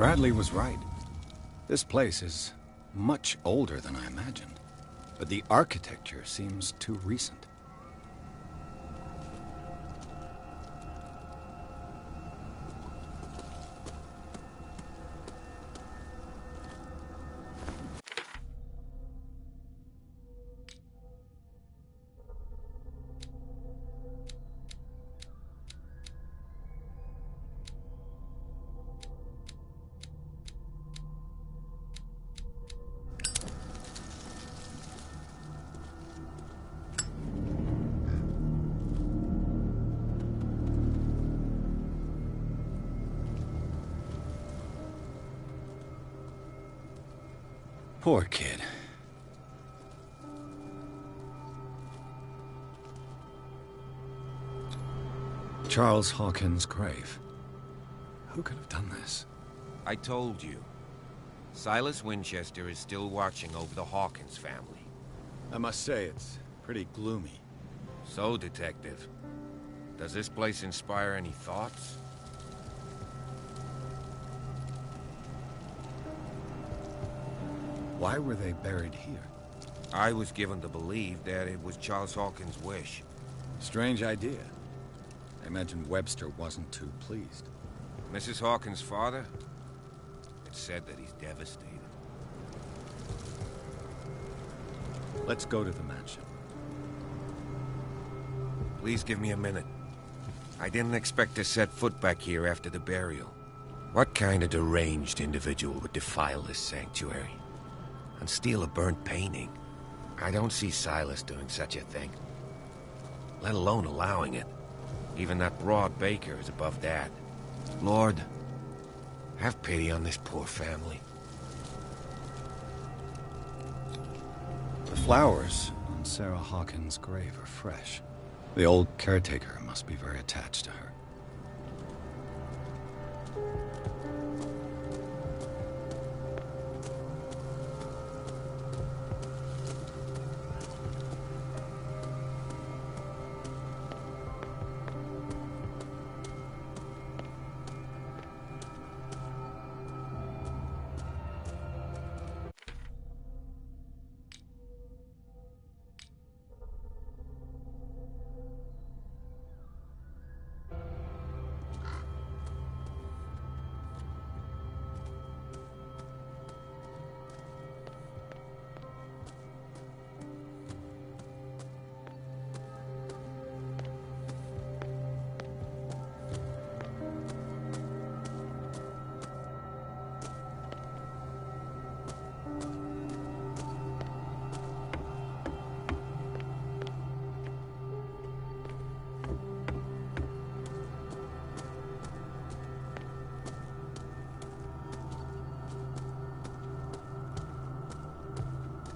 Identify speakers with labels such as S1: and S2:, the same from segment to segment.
S1: Bradley was right. This place is much older than I imagined, but the architecture seems too recent. Poor kid. Charles Hawkins' grave. Who could have done this?
S2: I told you. Silas Winchester is still watching over the Hawkins family.
S1: I must say, it's pretty gloomy.
S2: So, Detective, does this place inspire any thoughts?
S1: Why were they buried here?
S2: I was given to believe that it was Charles Hawkins' wish.
S1: Strange idea. I imagine Webster wasn't too pleased.
S2: Mrs. Hawkins' father? It's said that he's devastated.
S1: Let's go to the mansion.
S2: Please give me a minute. I didn't expect to set foot back here after the burial. What kind of deranged individual would defile this sanctuary? And steal a burnt painting? I don't see Silas doing such a thing. Let alone allowing it. Even that broad baker is above that. Lord, have pity on this poor family.
S1: The flowers on Sarah Hawkins' grave are fresh. The old caretaker must be very attached to her.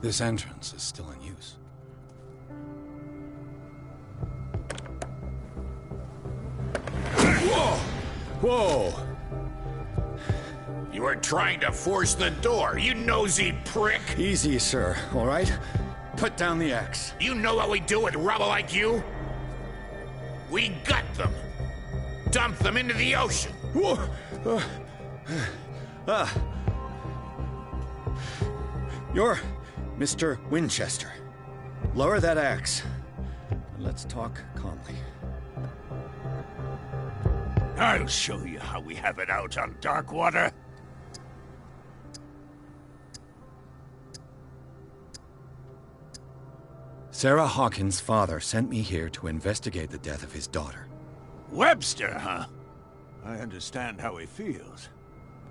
S1: This entrance is still in use.
S3: Whoa!
S1: Whoa!
S3: You were trying to force the door, you nosy prick!
S1: Easy, sir, all right? Put down the axe.
S3: You know what we do with rubble like you? We gut them. Dump them into the ocean.
S1: Whoa! You're Mr. Winchester. Lower that axe. And let's talk calmly.
S3: I'll show you how we have it out on Darkwater.
S1: Sarah Hawkins' father sent me here to investigate the death of his daughter.
S3: Webster, huh? I understand how he feels.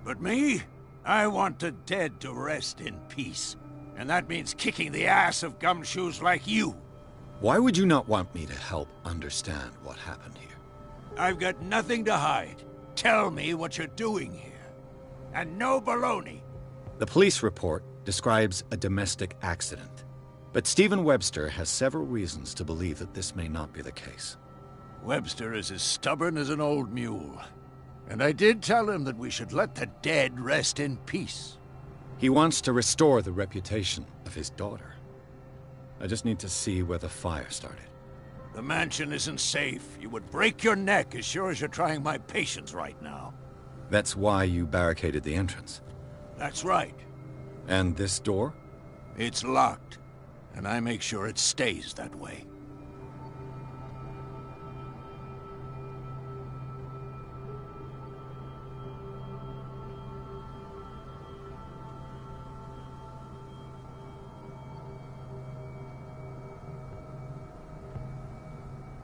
S3: But me? I want the dead to rest in peace. And that means kicking the ass of gumshoes like you.
S1: Why would you not want me to help understand what happened here?
S3: I've got nothing to hide. Tell me what you're doing here. And no baloney.
S1: The police report describes a domestic accident. But Stephen Webster has several reasons to believe that this may not be the case.
S3: Webster is as stubborn as an old mule. And I did tell him that we should let the dead rest in peace.
S1: He wants to restore the reputation of his daughter. I just need to see where the fire started.
S3: The mansion isn't safe. You would break your neck as sure as you're trying my patience right now.
S1: That's why you barricaded the entrance.
S3: That's right.
S1: And this door?
S3: It's locked, and I make sure it stays that way.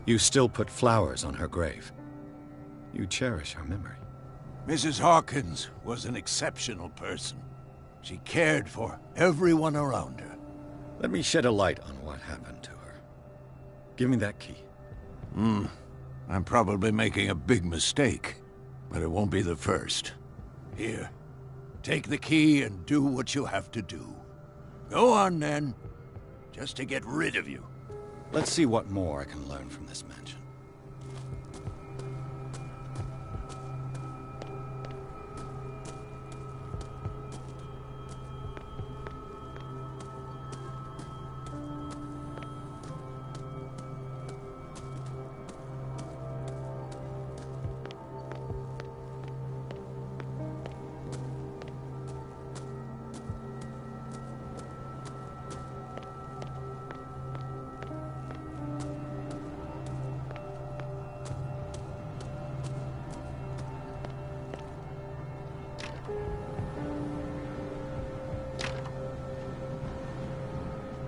S1: You still put flowers on her grave. You cherish her memory.
S3: Mrs. Hawkins was an exceptional person. She cared for everyone around her.
S1: Let me shed a light on what happened to her. Give me that key.
S3: I'm probably making a big mistake, but it won't be the first. Here, take the key and do what you have to do. Go on, then. Just to get rid of you.
S1: Let's see what more I can learn from this mansion.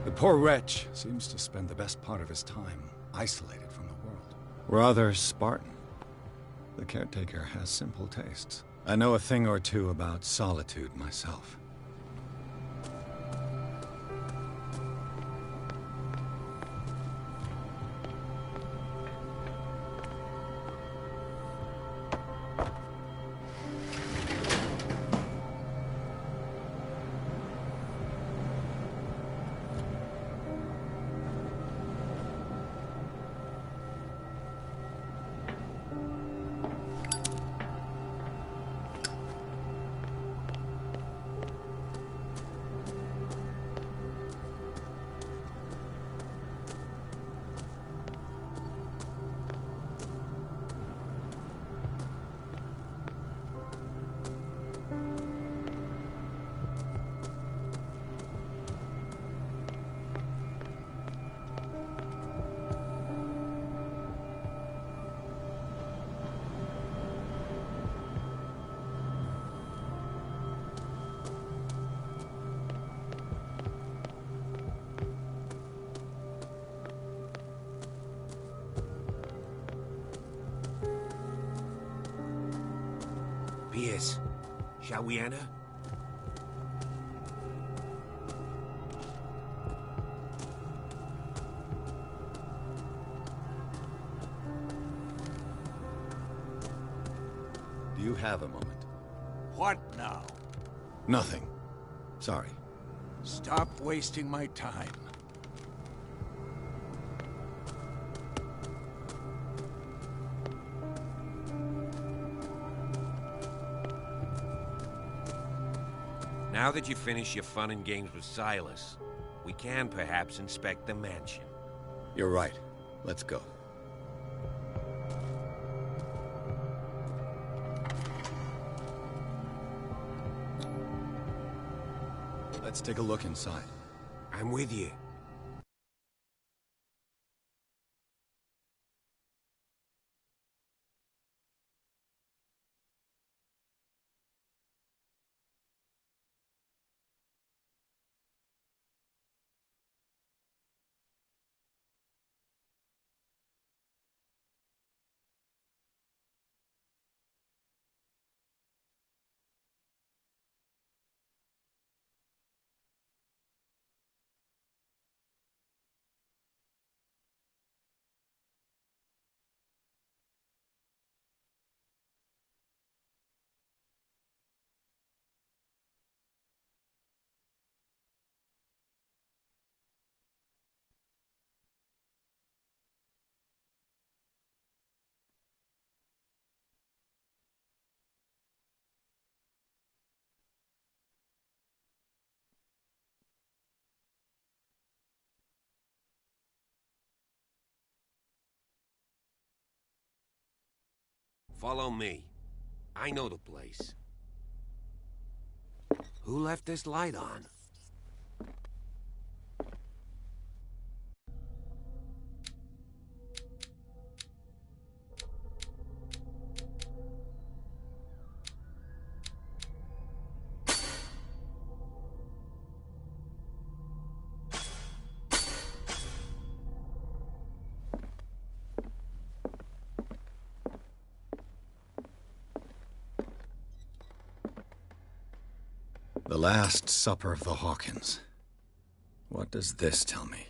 S1: The poor wretch seems to spend the best part of his time isolated from the world. Rather Spartan. The caretaker has simple tastes. I know a thing or two about solitude myself.
S2: Pierce, shall we enter?
S1: Do you have a moment?
S3: What now?
S1: Nothing. Sorry.
S3: Stop wasting my time.
S2: Now that you finish your fun and games with Silas, we can perhaps inspect the mansion.
S1: You're right. Let's go. Let's take a look inside.
S2: I'm with you. Follow me. I know the place. Who left this light on?
S1: The Last Supper of the Hawkins. What does this tell me?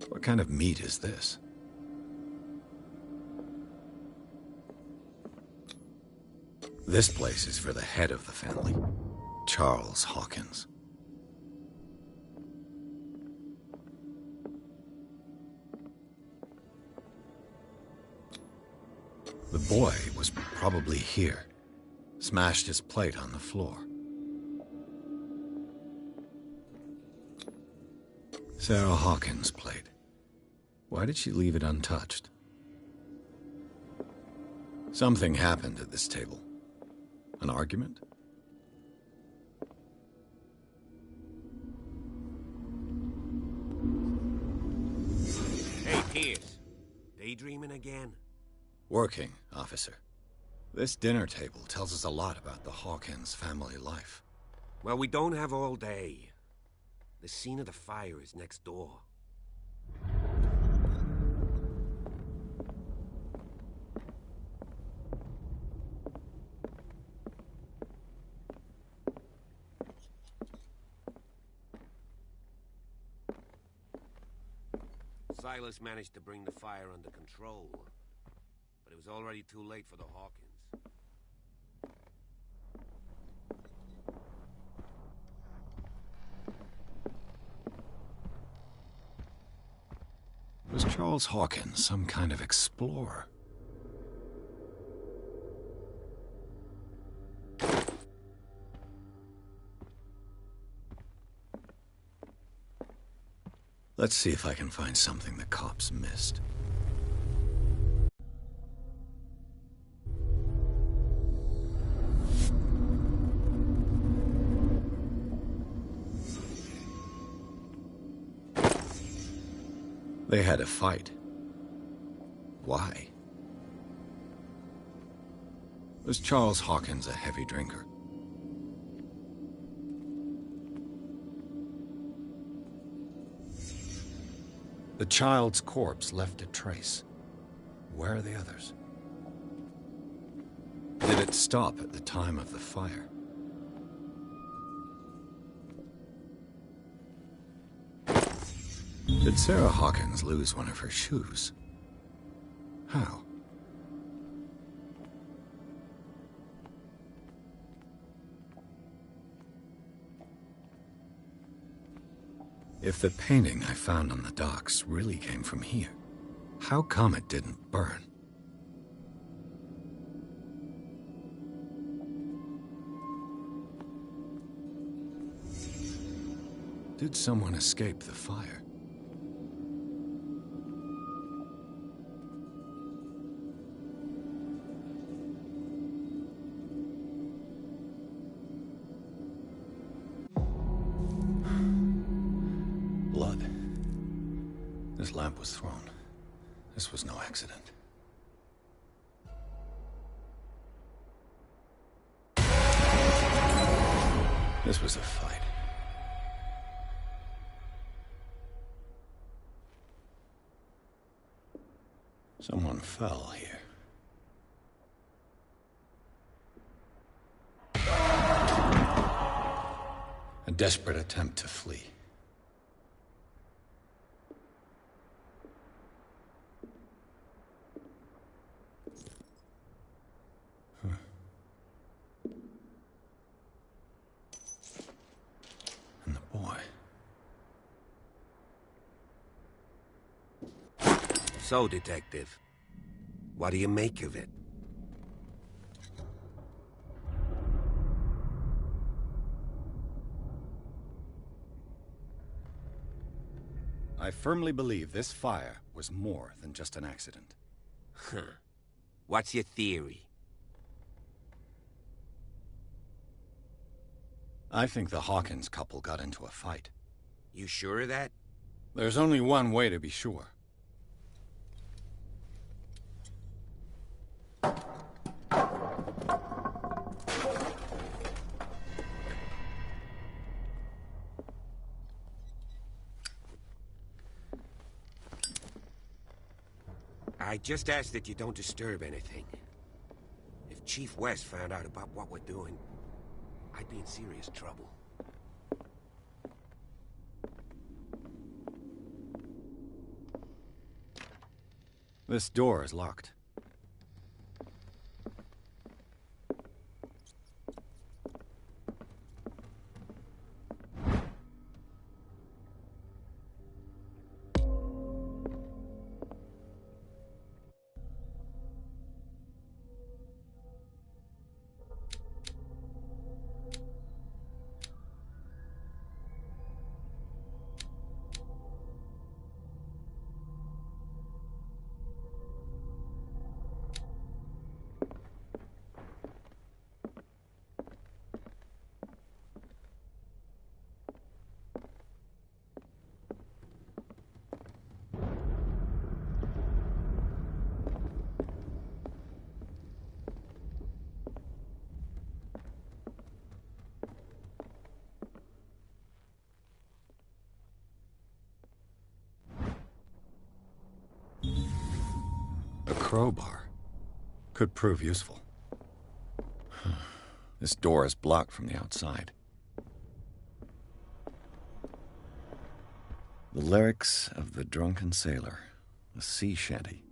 S1: What kind of meat is this? This place is for the head of the family, Charles Hawkins. The boy was probably here. Smashed his plate on the floor. Sarah Hawkins' plate. Why did she leave it untouched? Something happened at this table. An argument?
S2: Hey, Pierce. Daydreaming again?
S1: Working, officer. This dinner table tells us a lot about the Hawkins family life.
S2: Well, we don't have all day. The scene of the fire is next door. Silas managed to bring the fire under control, but it was already too late for the Hawkins.
S1: Was Charles Hawkins some kind of explorer? Let's see if I can find something the cops missed. They had a fight. Why? Was Charles Hawkins a heavy drinker? The child's corpse left a trace. Where are the others? Did it stop at the time of the fire? Did Sarah Hawkins lose one of her shoes? How? If the painting I found on the docks really came from here, how come it didn't burn? Did someone escape the fire? Blood. This lamp was thrown. This was no accident. This was a fight. Someone fell here. A desperate attempt to flee. And the boy.
S2: So, Detective, what do you make of it?
S1: I firmly believe this fire was more than just an accident.
S2: Huh. What's your theory?
S1: I think the Hawkins couple got into a fight.
S2: You sure of that?
S1: There's only one way to be sure.
S2: I just ask that you don't disturb anything. If Chief West found out about what we're doing, I'd be in serious trouble.
S1: This door is locked. A crowbar. Could prove useful. This door is blocked from the outside. The lyrics of the drunken sailor. A sea shanty.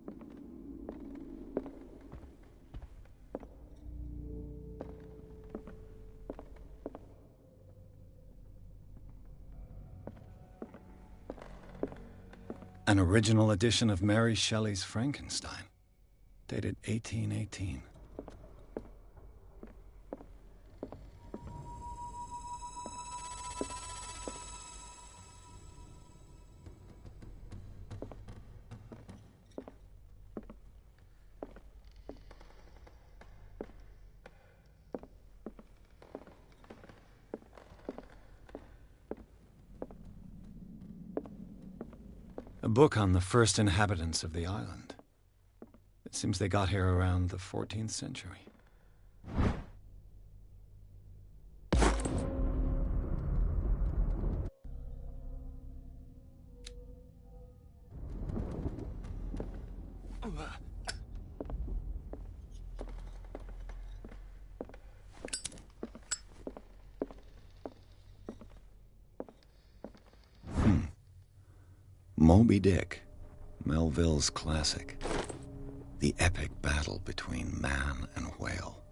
S1: An original edition of Mary Shelley's Frankenstein, dated 1818. A book on the first inhabitants of the island. It seems they got here around the 14th century. Moby Dick, Melville's classic. The epic battle between man and whale.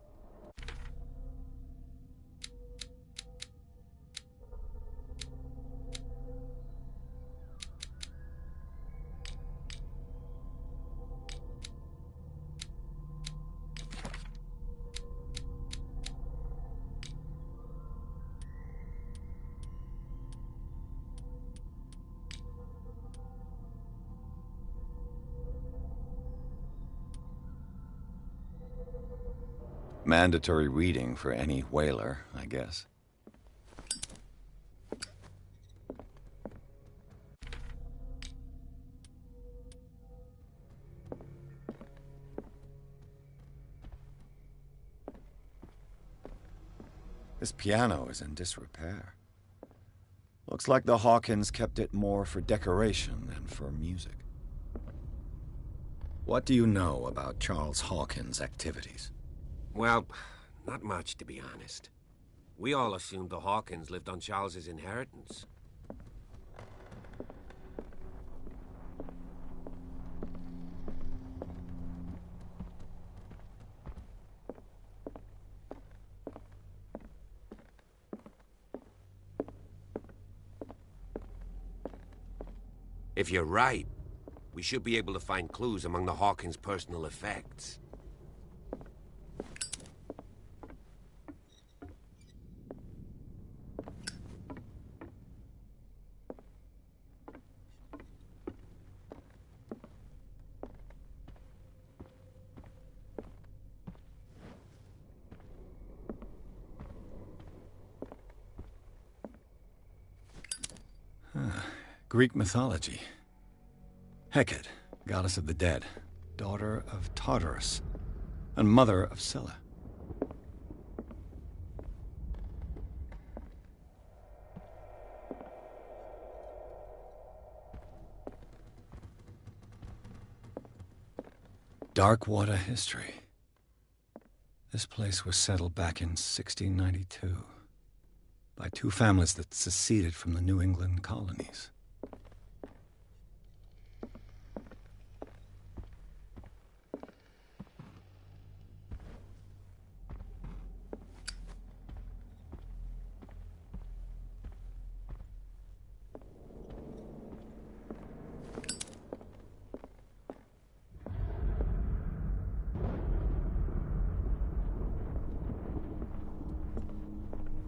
S1: Mandatory reading for any whaler, I guess. This piano is in disrepair. Looks like the Hawkins kept it more for decoration than for music. What do you know about Charles Hawkins' activities?
S2: Well, not much, to be honest. We all assumed the Hawkins lived on Charles's inheritance. If you're right, we should be able to find clues among the Hawkins' personal effects.
S1: Greek mythology. Hecate, goddess of the dead, daughter of Tartarus, and mother of Scylla. Darkwater history. This place was settled back in 1692 by two families that seceded from the New England colonies.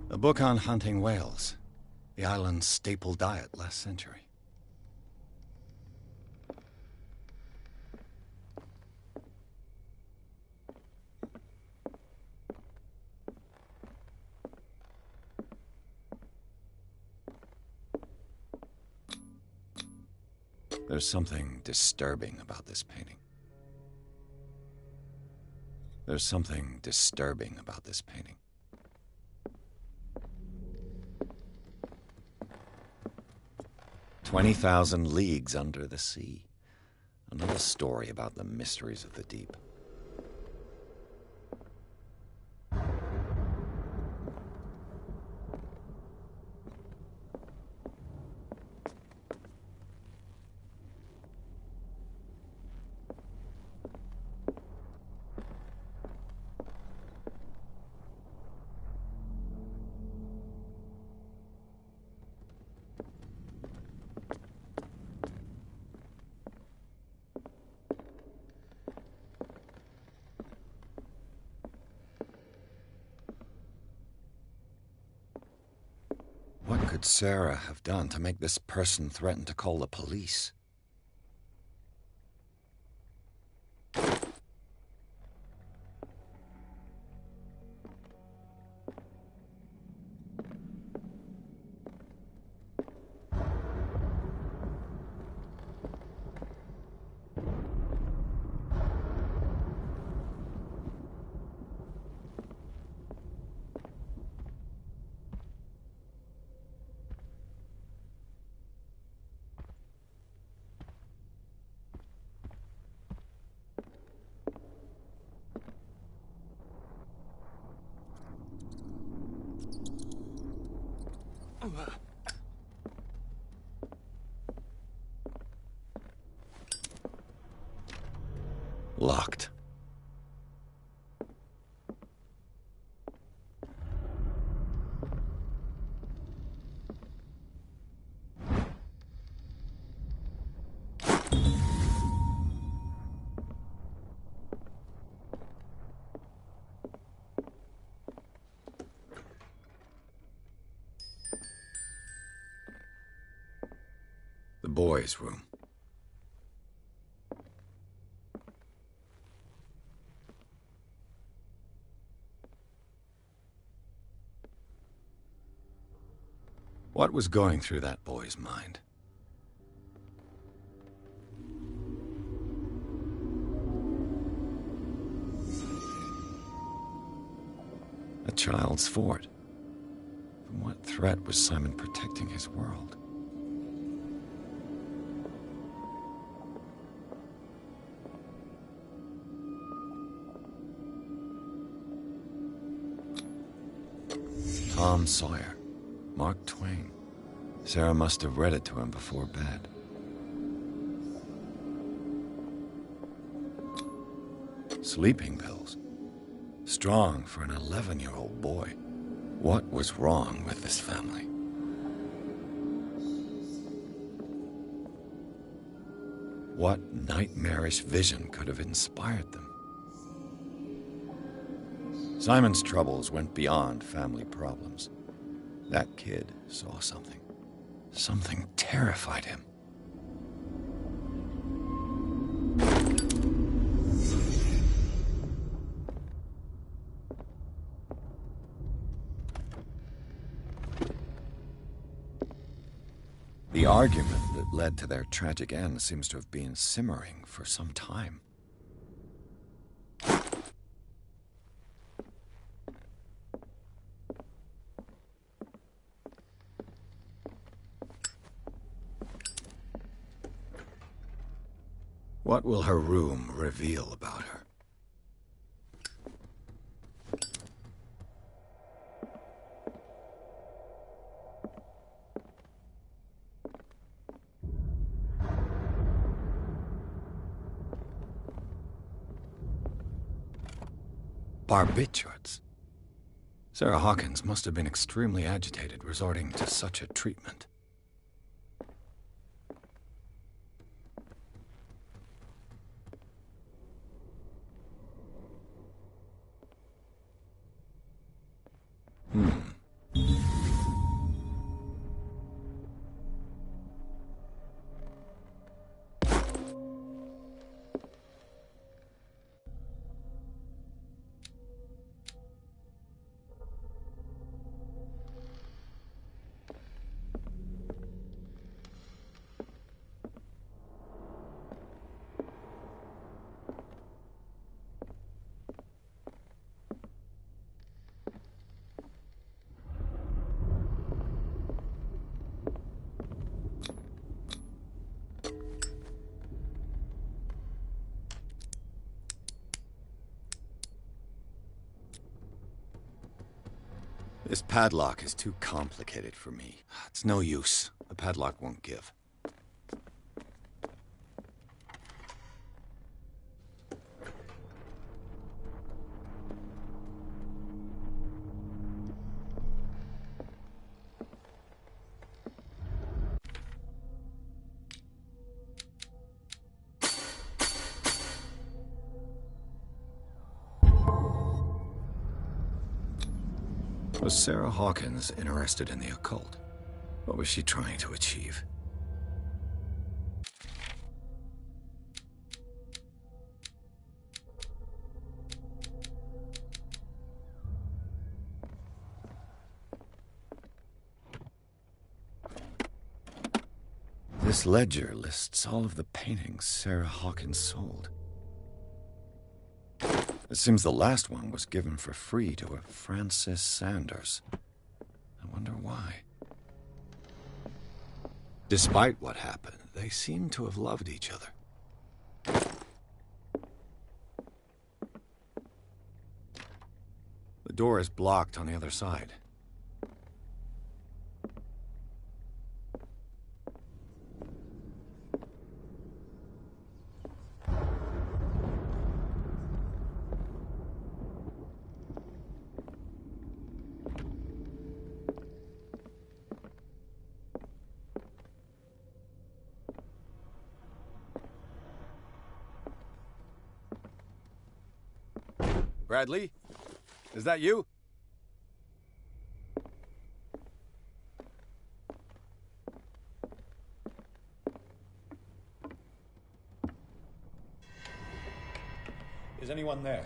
S1: A book on hunting whales, the island's staple diet last century. There's something disturbing about this painting. There's something disturbing about this painting. "20,000 leagues under the sea." Another story about the mysteries of the deep. What could Sarah have done to make this person threaten to call the police? Locked. The boys' room. What was going through that boy's mind? A child's fort. From what threat was Simon protecting his world? Tom Sawyer. Mark Twain. Sarah must have read it to him before bed. Sleeping pills. Strong for an 11-year-old boy. What was wrong with this family? What nightmarish vision could have inspired them? Simon's troubles went beyond family problems. That kid saw something. Something terrified him. The argument that that led to their tragic end seems to have been simmering for some time. What will her room reveal about her? Barbiturates. Sarah Hawkins must have been extremely agitated resorting to such a treatment. This padlock is too complicated for me. It's no use. The padlock won't give. Was Sarah Hawkins interested in the occult? What was she trying to achieve? This ledger lists all of the paintings Sarah Hawkins sold. It seems the last one was given for free to a Francis Sanders. I wonder why. Despite what happened, they seem to have loved each other. The door is blocked on the other side. Bradley? Is that you? Is anyone there?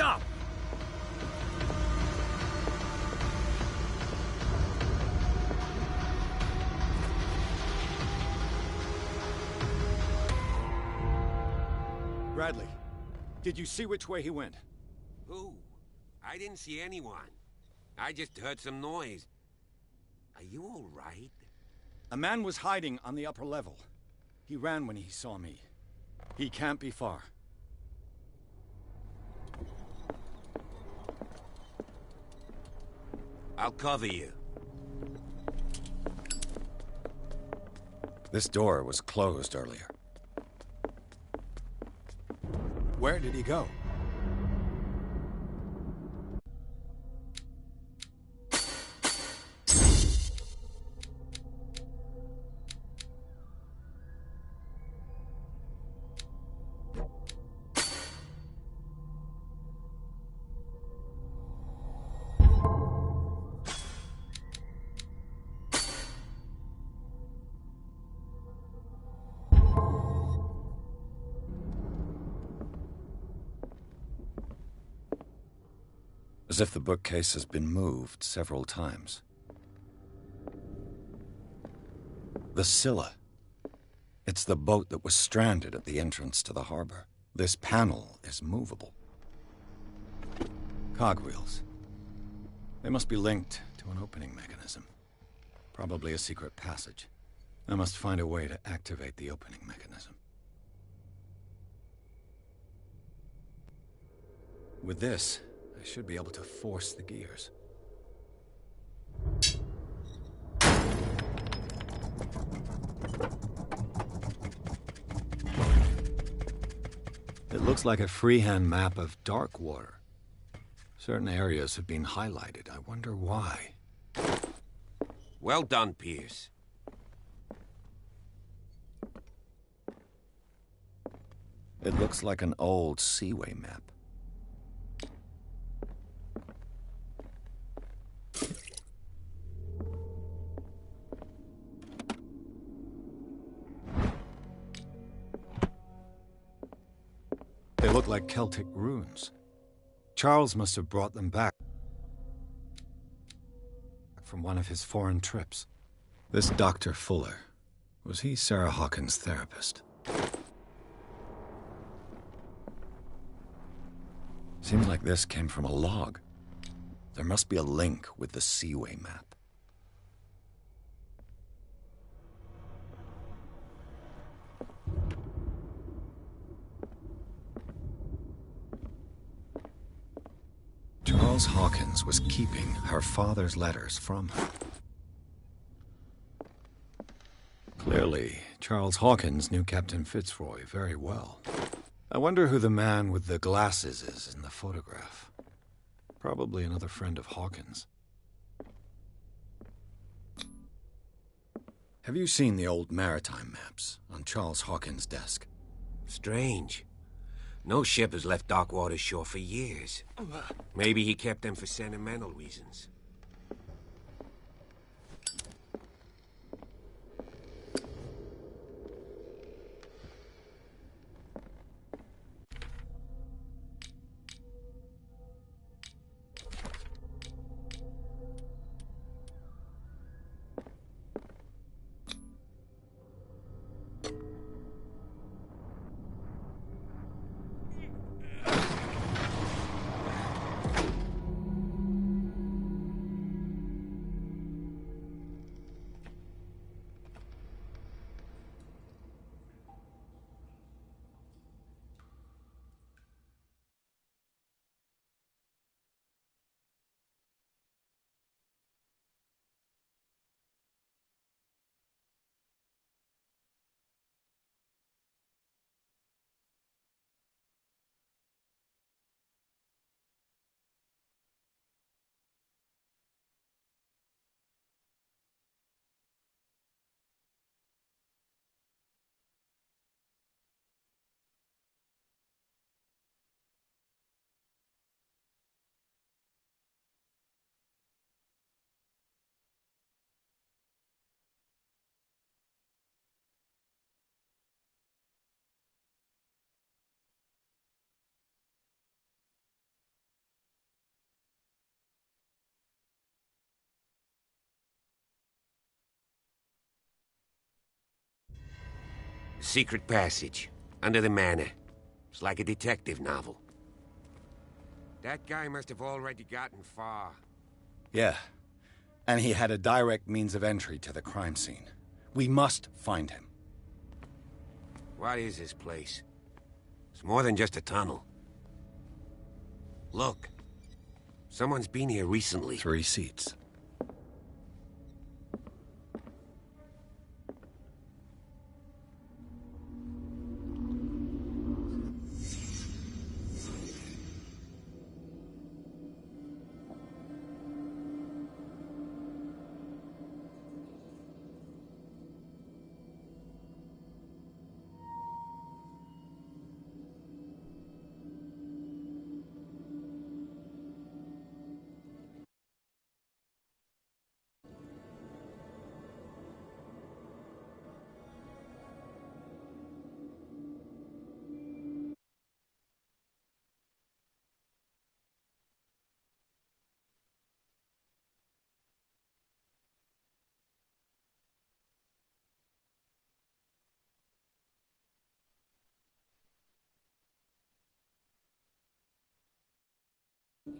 S3: Stop!
S1: Bradley, did you see which way he went?
S2: Who? I didn't see anyone. I just heard some noise. Are you all right?
S1: A man was hiding on the upper level. He ran when he saw me. He can't be far.
S2: I'll cover you.
S1: This door was closed earlier. Where did he go? As if the bookcase has been moved several times. The Scylla. It's the boat that was stranded at the entrance to the harbor. This panel is movable. Cogwheels. They must be linked to an opening mechanism. Probably a secret passage. I must find a way to activate the opening mechanism. With this, I should be able to force the gears. It looks like a freehand map of dark water. Certain areas have been highlighted. I wonder why.
S2: Well done, Pierce.
S1: It looks like an old seaway map. They look like Celtic runes. Charles must have brought them back from one of his foreign trips. This Dr. Fuller, was he Sarah Hawkins' therapist? Seems like this came from a log. There must be a link with the Seaway map. Charles Hawkins was keeping her father's letters from her. Clearly, Charles Hawkins knew Captain Fitzroy very well. I wonder who the man with the glasses is in the photograph. Probably another friend of Hawkins. Have you seen the old maritime maps on Charles Hawkins' desk?
S2: Strange. No ship has left Darkwater's shore for years. Maybe he kept them for sentimental reasons. Secret passage. Under the manor. It's like a detective novel. That guy must have already gotten far.
S1: Yeah. And he had a direct means of entry to the crime scene. We must find him.
S2: What is this place? It's more than just a tunnel. Look. Someone's been here recently.
S1: 3 seats.
S4: Can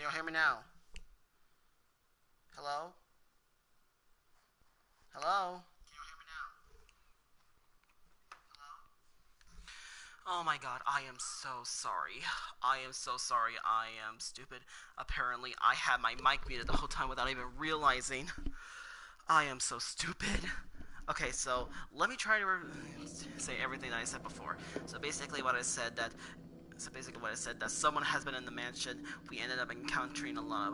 S4: you hear me now? Hello? Hello? Can you hear me now? Hello? Oh my god, I am so sorry. I am so sorry. I am stupid. Apparently, I had my mic muted the whole time without even realizing. I am so stupid. Okay, so let me try to say everything that I said before. So basically what I said that someone has been in the mansion. We ended up encountering a lot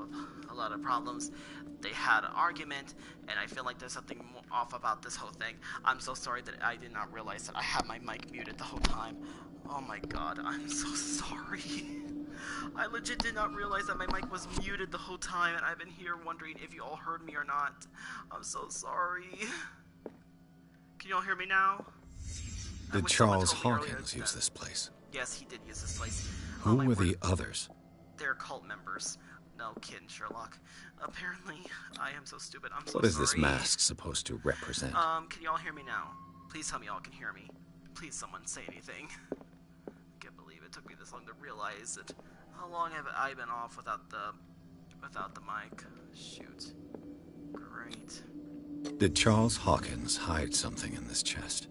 S4: of problems. They had an argument, and I feel like there's something off about this whole thing. I'm so sorry that I did not realize that I had my mic muted the whole time. Oh my god, I'm so sorry. I legit did not realize that my mic was muted the whole time, and I've been here wondering if you all heard me or not. I'm so sorry. Can you all hear me now?
S1: Did Charles Hawkins use this place?
S4: Yes, he did use this place.
S1: Who were the others?
S4: They're cult members. No kidding, Sherlock. Apparently, I am so stupid. I'm so
S1: sorry. What is
S4: sorry.
S1: this mask supposed to represent?
S4: Can you all hear me now? Please tell me y'all can hear me. Please, someone say anything. I can't believe it took me this long to realize it. How long have I been off without the mic? Shoot. Great.
S1: Did Charles Hawkins hide something in this chest?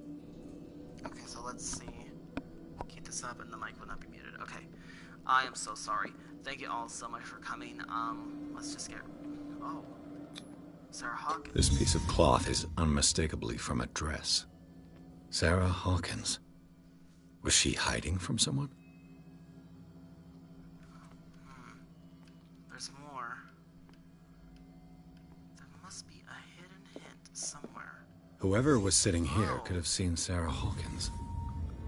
S4: Okay, so let's see. Keep this up and the mic will not be muted. Okay. I am so sorry. Thank you all so much for coming. Let's just get... Oh. Sarah Hawkins.
S1: This piece of cloth is unmistakably from a dress. Sarah Hawkins. Was she hiding from someone?
S4: There's more. There must be a hidden hint somewhere.
S1: Whoever was sitting here could have seen Sarah Hawkins.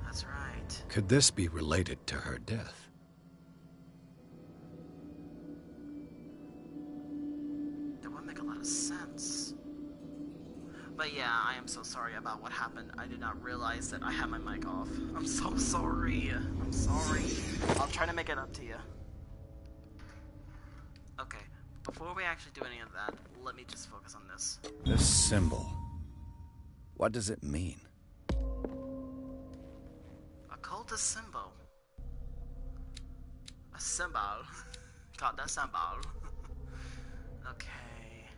S4: That's right.
S1: Could this be related to her death?
S4: That would make a lot of sense. But yeah, I am so sorry about what happened. I did not realize that I had my mic off. I'm so sorry. I'm sorry. I'll try to make it up to you. Okay, before we actually do any of that, let me just focus on this.
S1: This symbol. What does it mean?
S4: Occultist symbol. A symbol. God, that symbol. Okay.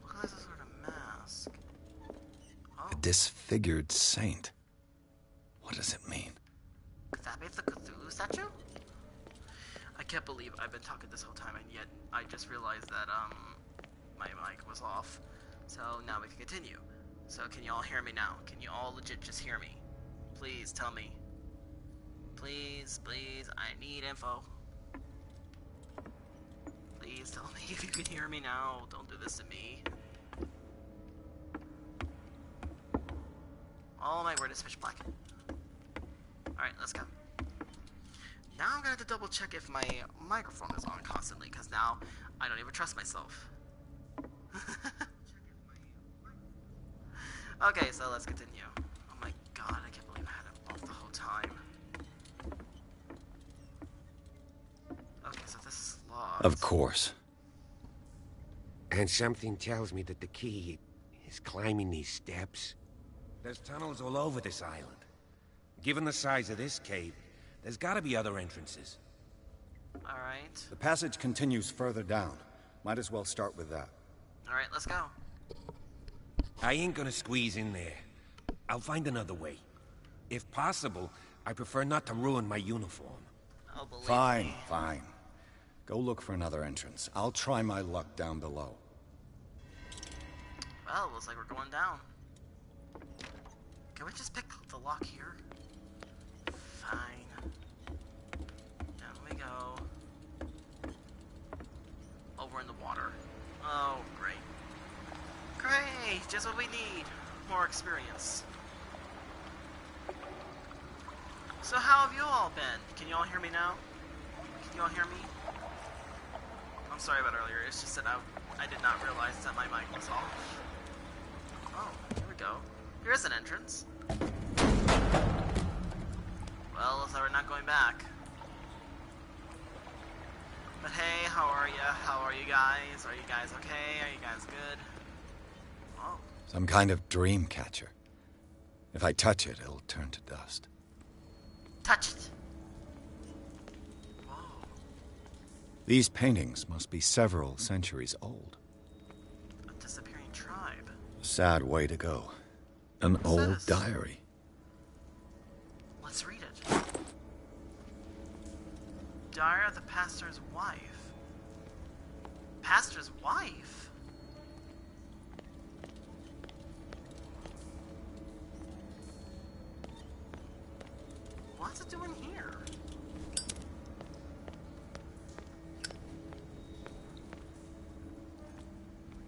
S4: Look at this sort of mask. Oh.
S1: A disfigured saint. What does it mean?
S4: Could that be the Cthulhu statue? I can't believe I've been talking this whole time and yet I just realized that, my mic was off. So now we can continue. So can you all hear me now? Can you all legit just hear me? Please tell me. Please, please, I need info. Please tell me if you can hear me now. Don't do this to me. Oh my word, it's pitch black. Alright, let's go. Now I'm gonna have to double check if my microphone is on constantly, because now I don't even trust myself. Okay, so let's continue. Oh my god, I can't believe I had it off the whole time. Okay, so this is locked.
S1: Of course.
S2: And something tells me that the key is climbing these steps. There's tunnels all over this island. Given the size of this cave, there's gotta be other entrances.
S4: Alright.
S1: The passage continues further down. Might as well start with that.
S4: Alright, let's go.
S2: I ain't gonna squeeze in there. I'll find another way. If possible, I prefer not to ruin my uniform.
S4: Oh, believe
S1: Fine,
S4: me.
S1: fine. Go look for another entrance. I'll try my luck down below.
S4: Well, looks like we're going down. Can we just pick the lock here? Fine. Down we go. Oh, we're in the water. Oh, great. Great! Just what we need. More experience. So how have you all been? Can you all hear me now? Can you all hear me? I'm sorry about earlier. It's just that I did not realize that my mic was off. Oh, here we go. Here's an entrance. Well, looks like we're not going back. But hey, how are ya? How are you guys? Are you guys okay? Are you guys good? Oh.
S1: Some kind of dream catcher. If I touch it, it'll turn to dust.
S4: Touch it. Whoa.
S1: These paintings must be several centuries old.
S4: A disappearing tribe.
S1: Sad way to go. An
S4: What's
S1: old
S4: this?
S1: diary.
S4: Let's read it. Diary of the pastor's wife. Pastor's wife? What's it doing here?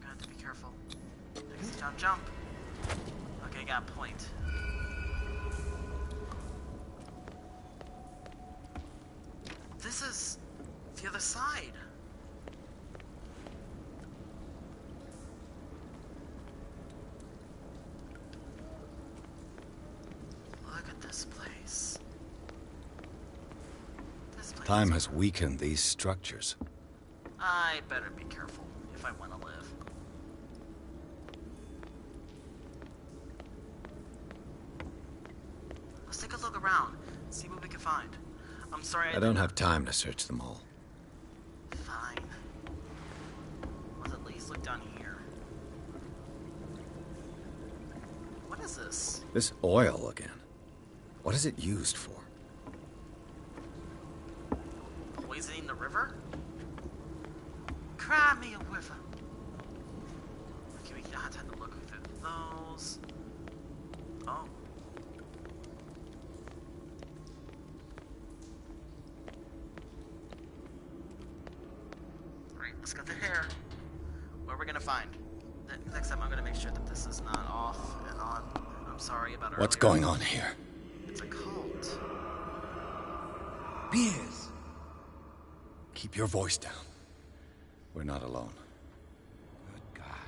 S4: Got to be careful. Next jump, jump. Okay, got a point. This is the other side. Look at this place. This place
S1: Time
S4: is
S1: has weakened these structures.
S4: I better be careful if I want to live. Let's take a look around, see what we can find. I'm sorry
S1: I don't have time to search them all.
S4: Fine. Let's at least look down here. What is this?
S1: This oil again. What is it used for?
S4: Poisoning the river? Cry me a river. Okay, we don't have time to look through those. Oh. Alright, let's get the hair. What are we gonna find? Next time I'm gonna make sure that this is not off and on. I'm sorry about earlier.
S1: What's going on here?
S4: It's a cult.
S2: Beers!
S1: Keep your voice down. We're not alone.
S2: Good God.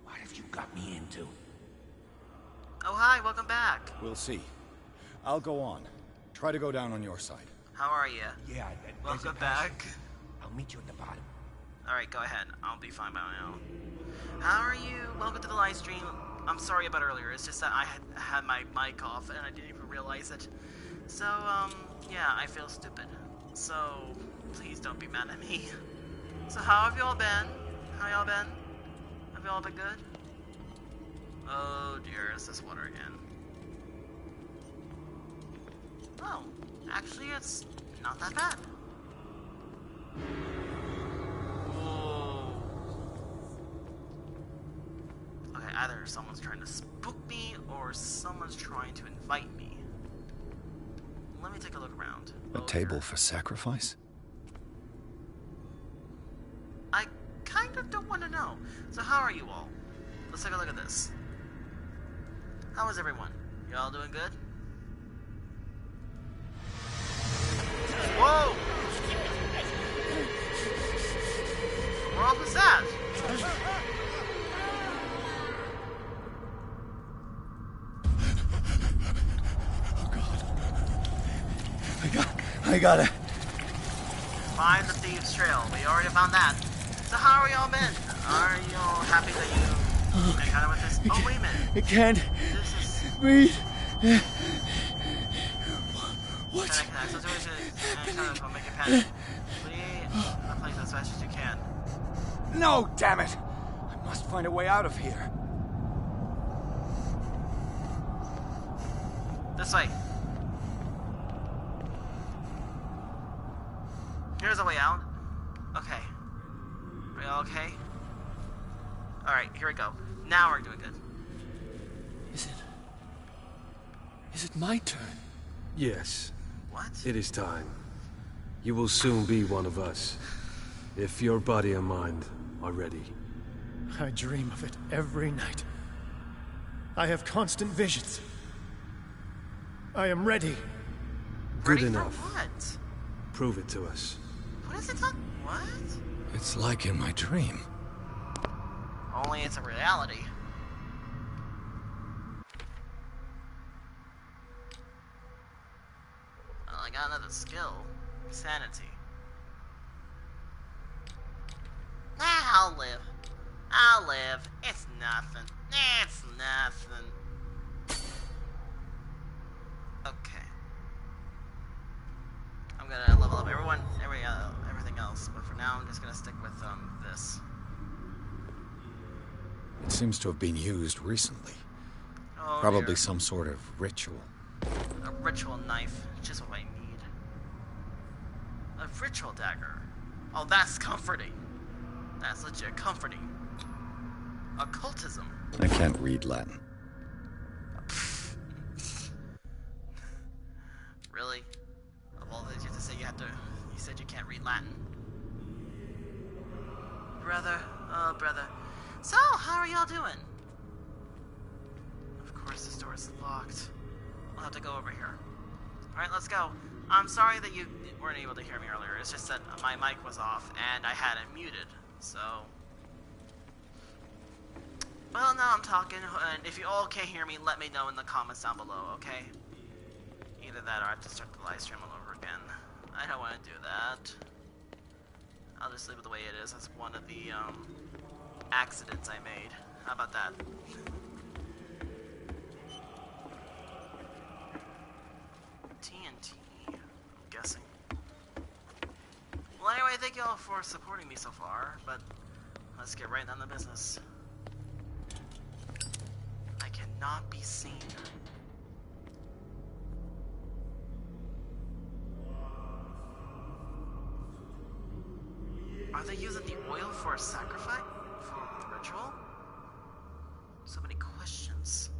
S2: What have you got me into?
S4: Oh, hi, welcome back.
S1: We'll see. I'll go on. Try to go down on your side.
S4: How are you?
S2: Yeah, there's a
S4: Welcome
S2: passage.
S4: back.
S2: I'll meet you at the bottom.
S4: Alright, go ahead. I'll be fine by my own. How are you? Welcome to the live stream. I'm sorry about earlier. It's just that I had my mic off and I didn't even realize it. So, yeah, I feel stupid. So, please don't be mad at me. So how have y'all been? How y'all been? Have y'all been good? Oh dear, it's this water again. Oh, actually it's not that bad. Whoa. Okay, either someone's trying to spook me or someone's trying to invite me. Let me take a look around.
S1: A table for sacrifice?
S4: I kind of don't want to know. So how are you all? Let's take a look at this. How is everyone? You all doing good? Whoa! What was that?
S1: I got it.
S4: Find the thieves' trail. We already found that. So how are y'all been? Are you all happy that you kind of with this? Oh, wait a minute.
S1: I can't
S4: This is...
S1: breathe. What?
S4: Situation will make you panic. Flee the place as fast as you can.
S1: No, damn it! I must find a way out of here.
S4: This way. Here's a way out. Okay. Are you okay? Alright, here we go. Now we're doing good.
S5: Is it my turn?
S6: Yes.
S4: What?
S6: It is time. You will soon be one of us. If your body and mind are ready.
S5: I dream of it every night. I have constant visions. I am ready.
S6: Good
S4: Ready
S6: enough.
S4: For what?
S6: Prove it to us.
S4: What is it talking? What?
S1: It's like in my dream.
S4: Only it's a reality. Well, I got another skill. Sanity. I'll live. I'll live. It's nothing. It's nothing. Okay. I'm gonna level up everything else, but for now I'm just gonna stick with this.
S1: It seems to have been used recently.
S4: Oh,
S1: Probably
S4: dear.
S1: some sort of ritual.
S4: A ritual knife, just what I need. A ritual dagger. Oh, that's comforting. That's legit comforting. Occultism.
S1: I can't read Latin.
S4: Really? Of all that you have to say, you said you can't read Latin. Brother, oh brother. So, how are y'all doing? Of course, this door is locked. I'll have to go over here. Alright, let's go. I'm sorry that you weren't able to hear me earlier. It's just that my mic was off and I had it muted, so... Well, now I'm talking, and if you all can't hear me, let me know in the comments down below, okay? Either that or I have to start the live stream all over again. I don't want to do that. I'll just leave it the way it is. That's one of the, accidents I made. How about that? TNT, I'm guessing. Well, anyway, thank you all for supporting me so far, but let's get right down to business. I cannot be seen. Are they using the oil for a sacrifice? For the ritual? So many questions.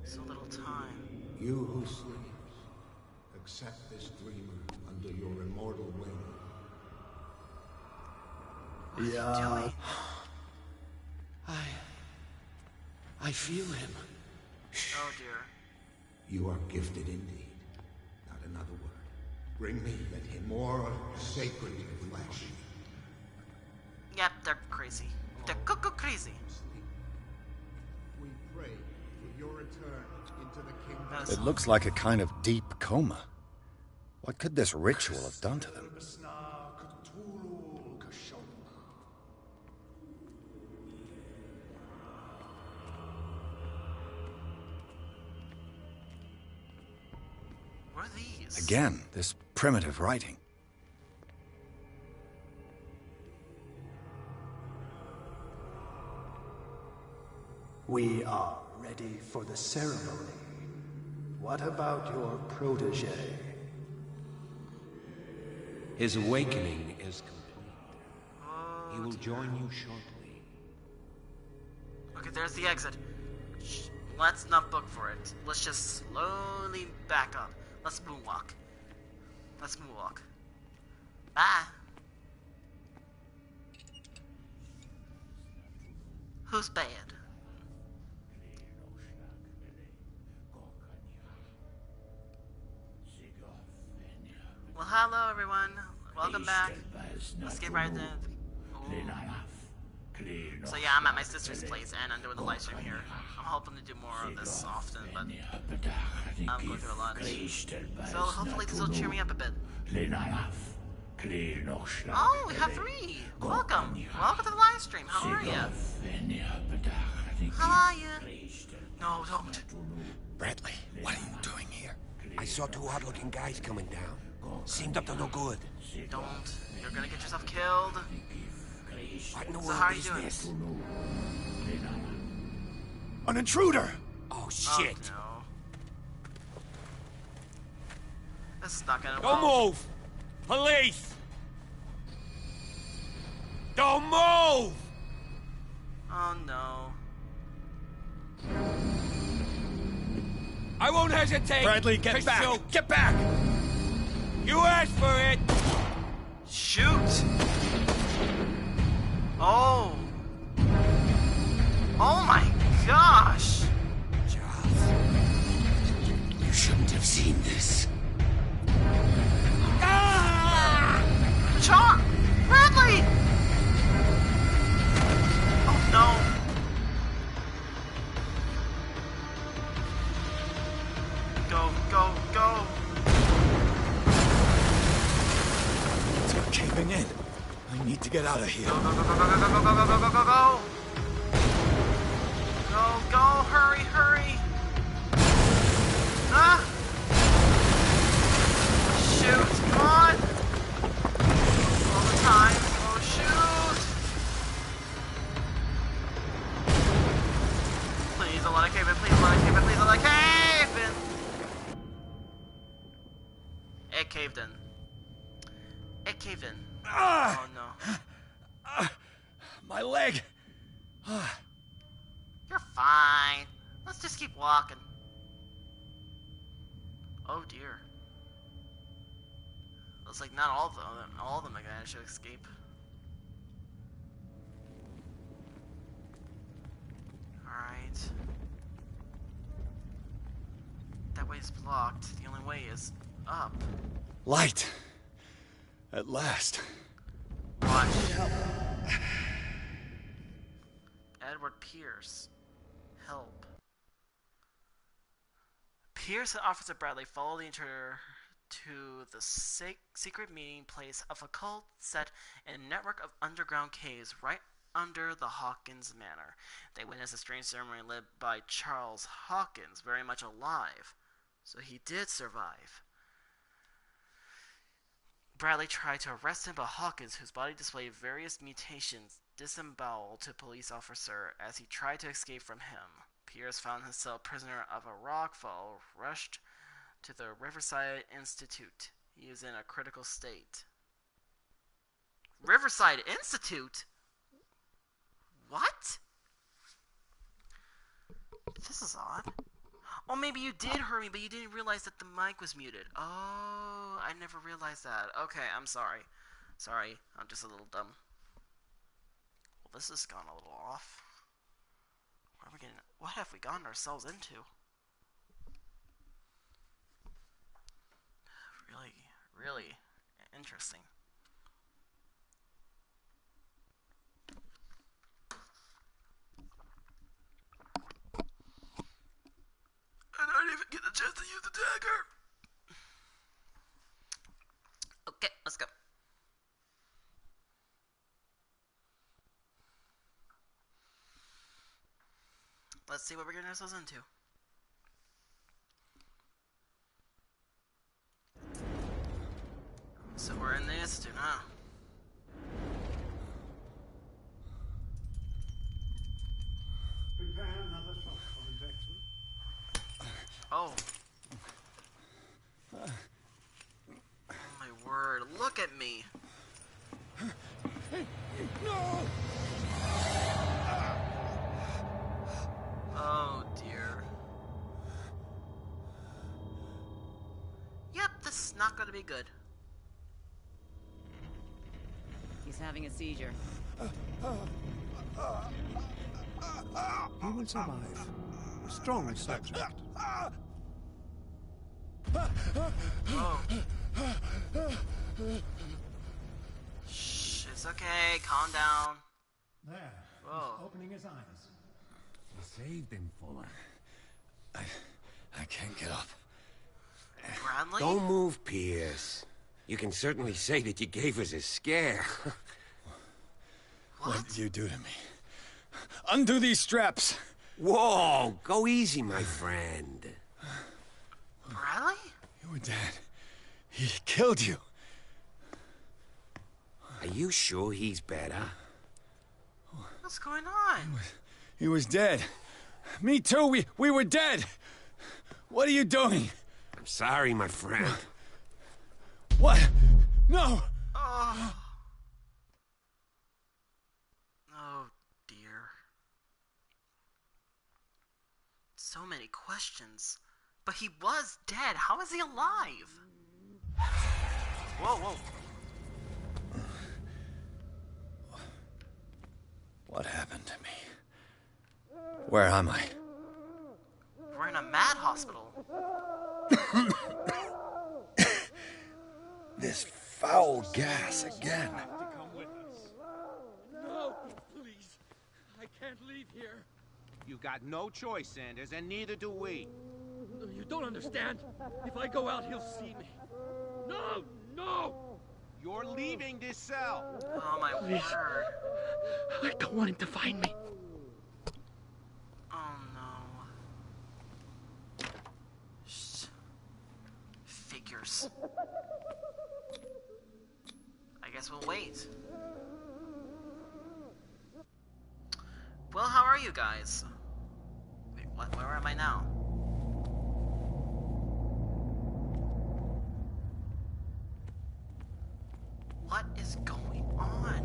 S4: So little time.
S3: You who sleeps, accept this dreamer under your immortal wing.
S4: What are you doing?
S5: I feel him.
S4: Oh dear.
S3: You are gifted indeed. Not another word. Bring me that immortal, sacred flesh.
S4: Yep, they're crazy. They're cuckoo crazy.
S3: We pray for your return into the kingdom.
S4: That's
S1: It looks like a kind of deep coma. What could this ritual have done to them?
S4: What are these?
S1: Again, this primitive writing.
S7: We are ready for the ceremony. What about your protege?
S2: His awakening is complete. He will join you shortly.
S4: Okay, there's the exit. Let's not book for it. Let's just slowly back up. Let's moonwalk. Let's moonwalk. Bye. Who's bad? Well, hello everyone. Welcome back. Let's get right in. So yeah, I'm at my sister's place and I'm doing the live stream here. I'm hoping to do more of this often, but I'm going through a lot. So hopefully this will cheer me up a bit. Oh, we have 3. Welcome. Welcome to the live stream. How are you? How are you? No, don't.
S1: Bradley, what are you doing here?
S2: I saw 2 odd-looking guys coming down. Seemed up to no good.
S4: Don't. You're gonna get yourself killed.
S2: What in the
S4: So
S2: world
S4: how are you
S2: is
S4: doing?
S2: this?
S1: An intruder!
S2: Oh, shit.
S4: Oh, This is not gonna
S2: Don't move! Police! Don't move!
S4: Oh no.
S2: I won't hesitate.
S1: Bradley, get
S2: to
S1: back!
S2: shoot.
S1: Get back!
S2: You asked for it!
S4: Shoot! Oh! Oh my gosh!
S2: Charles, you shouldn't have seen this.
S4: John! Bradley! Oh no! Go, go, go!
S1: It's caving in. I need to get out of here.
S4: Go, go, go, go, go, go, go, go, go, go, go, go! Go, go, hurry, hurry! Ah! Shoot, come on! All the time. Oh, shoot! Please don't let it cave in, please don't let it cave in, please don't let it cave in! It caved in. It caved in. Oh no.
S1: My leg!
S4: You're fine. Let's just keep walking. Oh dear. Looks like not all of them are gonna manage to escape. Alright. That way's blocked. The only way is up.
S1: Light! At last.
S4: Watch. Edward Pierce. Help. Pierce and Officer Bradley follow the intruder to the secret meeting place of a cult set in a network of underground caves right under the Hawkins Manor. They witness a strange ceremony led by Charles Hawkins, very much alive. So he did survive. Bradley tried to arrest him, but Hawkins, whose body displayed various mutations, disemboweled to police officer as he tried to escape from him. Pierce found himself prisoner of a rockfall, rushed to the Riverside Institute. He is in a critical state. Riverside Institute? What? This is odd. Oh, maybe you did hear me, but you didn't realize that the mic was muted. Oh, I never realized that. Okay, I'm sorry. Sorry, I'm just a little dumb. Well, this has gone a little off. What have we gotten ourselves into? Really, really interesting. I don't even get a chance to use the dagger. Okay, let's go. Let's see what we're getting ourselves into. So we're in the institute, huh?
S3: Prepare another shot for Jackson.
S4: Oh. Oh my word, look at me.
S3: No!
S4: Oh dear. Yep, this is not gonna be good.
S8: He's having a seizure.
S3: He will survive. Strong subject.
S4: Oh. Shh, it's okay, calm down.
S3: There.
S4: Whoa.
S3: He's opening his eyes.
S2: You saved him, Fuller.
S1: I can't get up.
S4: Bradley?
S2: Don't move, Pierce. You can certainly say that you gave us a scare.
S1: What did you do to me? Undo these straps!
S2: Whoa, go easy, my friend.
S4: Bradley?
S1: You were dead. He killed you.
S2: Are you sure he's better?
S4: What's going on?
S1: He was dead. Me too, we were dead! What are you doing?
S2: I'm sorry, my friend.
S1: What? No!
S4: Oh. Oh, dear. So many questions. But he was dead. How is he alive? Whoa, whoa.
S1: What happened to me? Where am I?
S4: We're in a mad hospital.
S1: This foul gas again.
S9: No, please. I can't leave here.
S2: You got no choice, Sanders, and neither do we.
S9: You don't understand. If I go out, he'll see me. No! No!
S2: You're leaving this cell.
S4: Oh, my
S9: Please.
S4: word.
S9: I don't want him to find me.
S4: Oh, no. Shh. Figures. I guess we'll wait. Well, how are you guys? Wait, what? Where am I now? What is going on?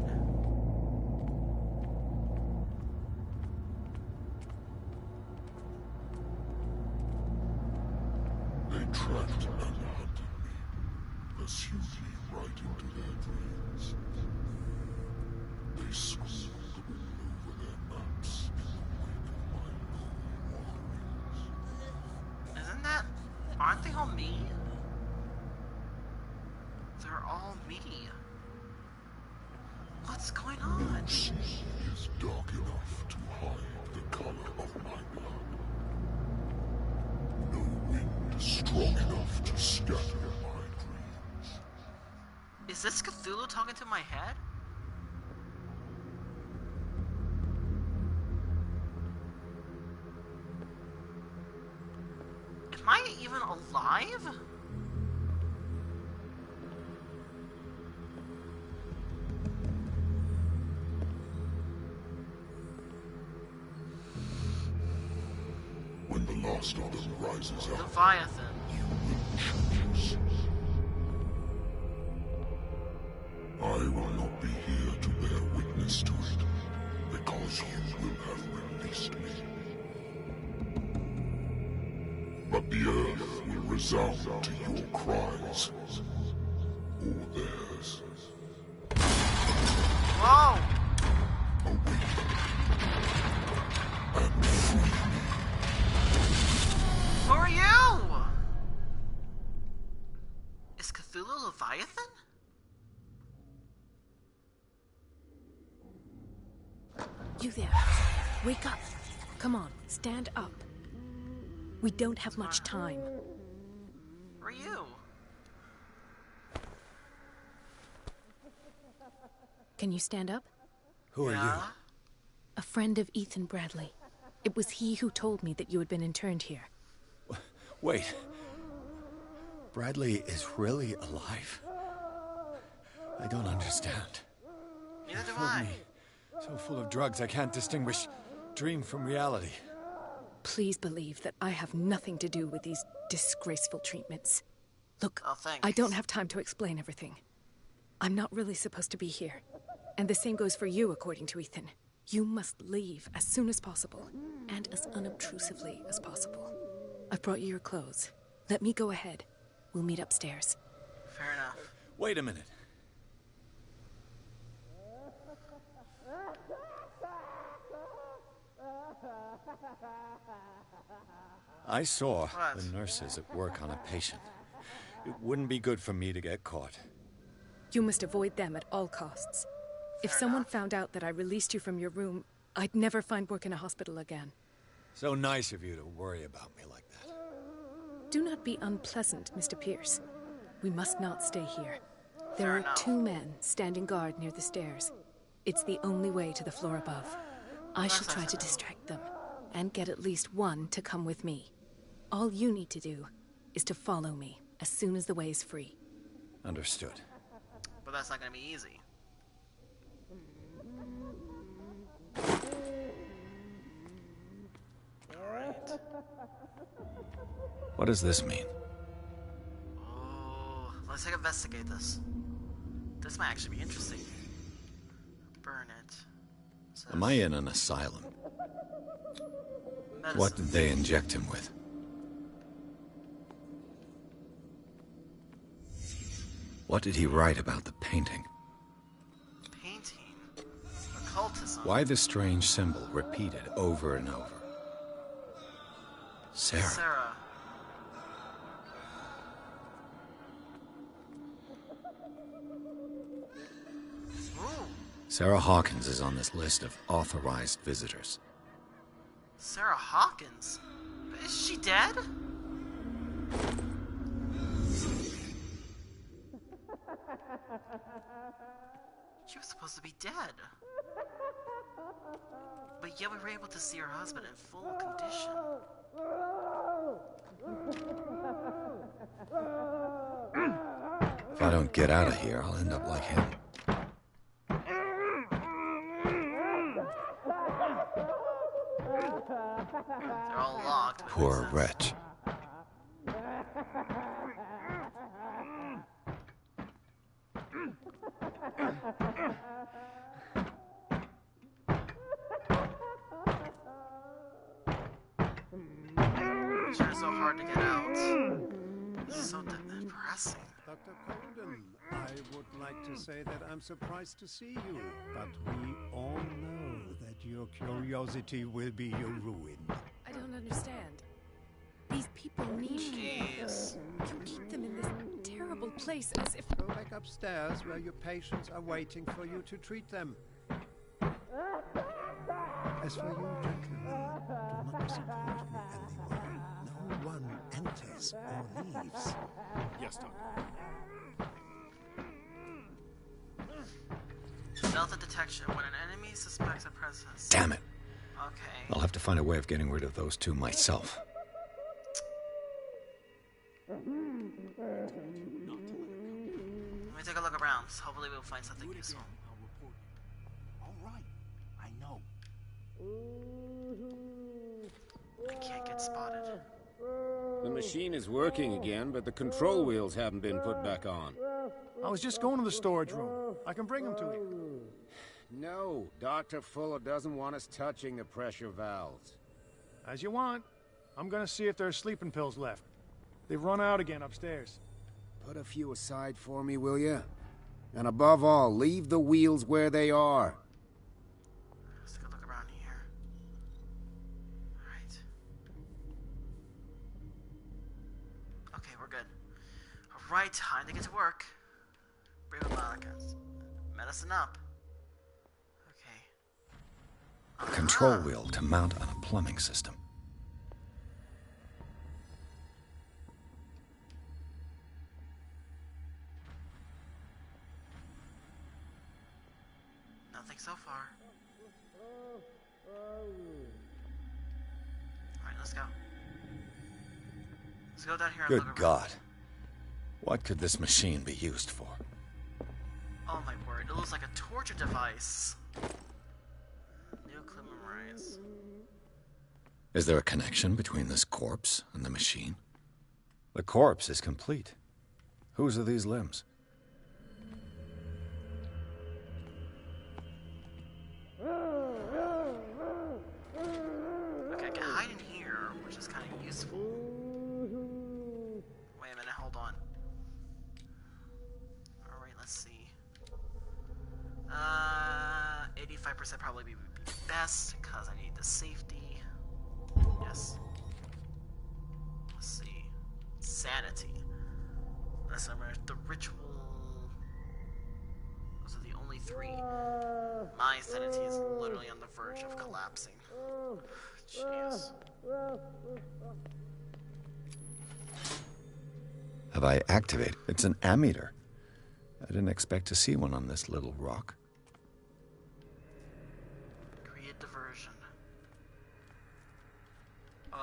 S10: They tracked and hunted me, pursued me right into their dreams. They scribbled over their maps in the wake of my lone wanderings.
S4: Isn't that... Aren't they all me? They're all me. What's going on?
S10: No sea is dark enough to hide the color of my blood. No wind strong enough to scatter my dreams.
S4: Is this Cthulhu talking to my head? Am I even alive?
S10: When the last of them rises up,
S4: Leviathan.
S10: you will choose. I will not be here to bear witness to it, because you will have released me. But the earth will resound to your cries, or theirs.
S4: Whoa!
S10: Awaken and free me.
S4: Who are you? Is Cthulhu Leviathan?
S11: You there. Wake up. Come on, stand up. We don't have much time.
S4: Who are you?
S11: Can you stand up?
S1: Who are you?
S11: A friend of Ethan Bradley. It was he who told me that you had been interned here.
S1: Wait. Bradley is really alive? I don't understand.
S4: Neither do
S1: Filled
S4: I.
S1: me so full of drugs I can't distinguish dream from reality.
S11: Please believe that I have nothing to do with these disgraceful treatments. Look,
S4: Oh, thanks.
S11: I don't have time to explain everything. I'm not really supposed to be here. And the same goes for you, according to Ethan. You must leave as soon as possible, and as unobtrusively as possible. I've brought you your clothes. Let me go ahead. We'll meet upstairs.
S4: Fair enough.
S1: Wait a minute. I saw
S4: What?
S1: the nurses at work on a patient. It wouldn't be good for me to get caught.
S11: You must avoid them at all costs. If someone found out that I released you from your room, I'd never find work in a hospital again.
S1: So nice of you to worry about me like that.
S11: Do not be unpleasant, Mr. Pierce. We must not stay here. There
S4: Fair
S11: are
S4: enough.
S11: 2 men standing guard near the stairs. It's the only way to the floor above. I shall try to distract them, and get at least one to come with me. All you need to do is to follow me as soon as the way is free.
S1: Understood.
S4: But that's not gonna be easy.
S1: What does this mean?
S4: Oh, let's take investigate this. This might actually be interesting. Burn it. Says,
S1: Am I in an asylum?
S4: medicine.
S1: What did they inject him with? What did he write about the painting?
S4: Painting? Occultism?
S1: Why the strange symbol repeated over and over? Sarah.
S4: Sarah. Ooh.
S1: Sarah Hawkins is on this list of authorized visitors.
S4: Sarah Hawkins? Is she dead? She was supposed to be dead. But yet we were able to see her husband in full condition.
S1: If I don't get out of here, I'll end up like him.
S4: They're all locked.
S1: Poor wretch.
S4: It's so hard to get out. This is so depressing.
S12: Dr. Colden, I would like to say that I'm surprised to see you, but we all know that your curiosity will be your ruin.
S11: I don't understand. These people need me.
S4: Jeez.
S11: You keep them in this terrible place as if...
S12: Go back upstairs where your patients are waiting for you to treat them. As for you, gentlemen, do not disappoint me anymore. No one enters or leaves.
S6: Yes, Doctor.
S4: Stealth detection. When an enemy suspects a presence.
S1: Damn it.
S4: Okay.
S1: I'll have to find a way of getting rid of those two myself.
S4: Let me take a look around. Hopefully we'll find something useful.
S3: All right, I know.
S4: I can't get spotted.
S13: The machine is working again, but the control wheels haven't been put back on.
S5: I was just going to the storage room. I can bring them to you.
S13: No, Dr. Fuller doesn't want us touching the pressure valves.
S5: As you want. I'm gonna see if there's sleeping pills left. They've run out again upstairs.
S13: Put a few aside for me, will you? And above all, leave the wheels where they are.
S4: Let's take a look around here. Alright. Okay, we're good. Alright, time to get to work. Brave Americans. Medicine up. Okay.
S1: Control wheel to mount on a plumbing system.
S4: Nothing so far. Alright, let's go. Let's go down here and
S1: Good
S4: look around.
S1: God. What could this machine be used for?
S4: Oh my word, it looks like a torture device. New clue memorized.
S1: Is there a connection between this corpse and the machine? The corpse is complete. Whose are these limbs?
S4: Okay, I can hide in here, which is kind of useful. Wait a minute, hold on. Alright, let's see. 85% probably be best, because I need the safety. Yes. Let's see. Sanity. Let's remember the ritual. Those are the only three. My sanity is literally on the verge of collapsing. Jeez.
S1: Have I activated? It's an ammeter. I didn't expect to see one on this little rock.
S4: Create diversion. Okay.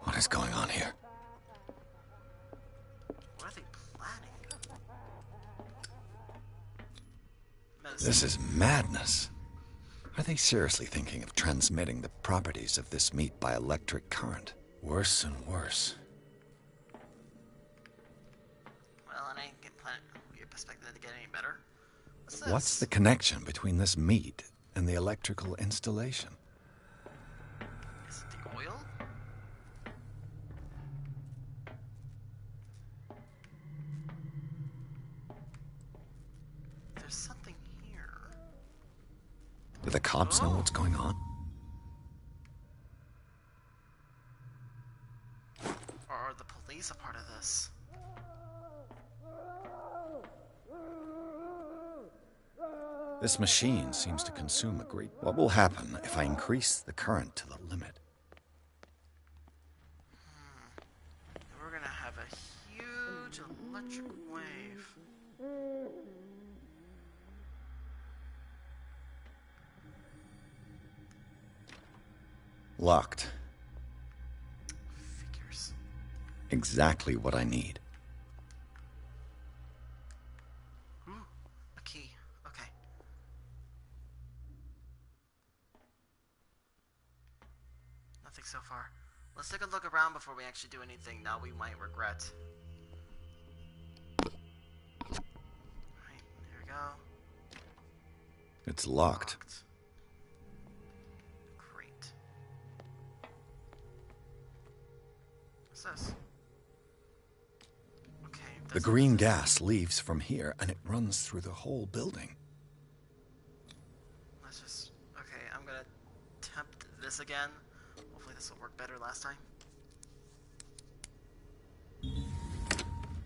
S1: What is going on here?
S4: What are they planning?
S1: This is madness. Are they seriously thinking of transmitting the properties of this meat by electric current? Worse and worse.
S4: Well, and I ain't plan your perspective to get any better. What's this?
S1: What's the connection between this meat and the electrical installation?
S4: Is it the oil? There's something here.
S1: Do the cops know what's going on?
S4: Or are the police a part of this?
S1: This machine seems to consume a great... What will happen if I increase the current to the limit?
S4: We're gonna have a huge electric wave.
S1: Locked.
S4: Figures.
S1: Exactly what I need.
S4: A key. Okay. Nothing so far. Let's take a look around before we actually do anything now we might regret. Alright, here we go.
S1: It's locked.
S4: Great. What's this? Okay.
S1: The green gas leaves from here and it runs through the whole building.
S4: Let's just... Okay, I'm gonna attempt this again. Hopefully this will work better last time.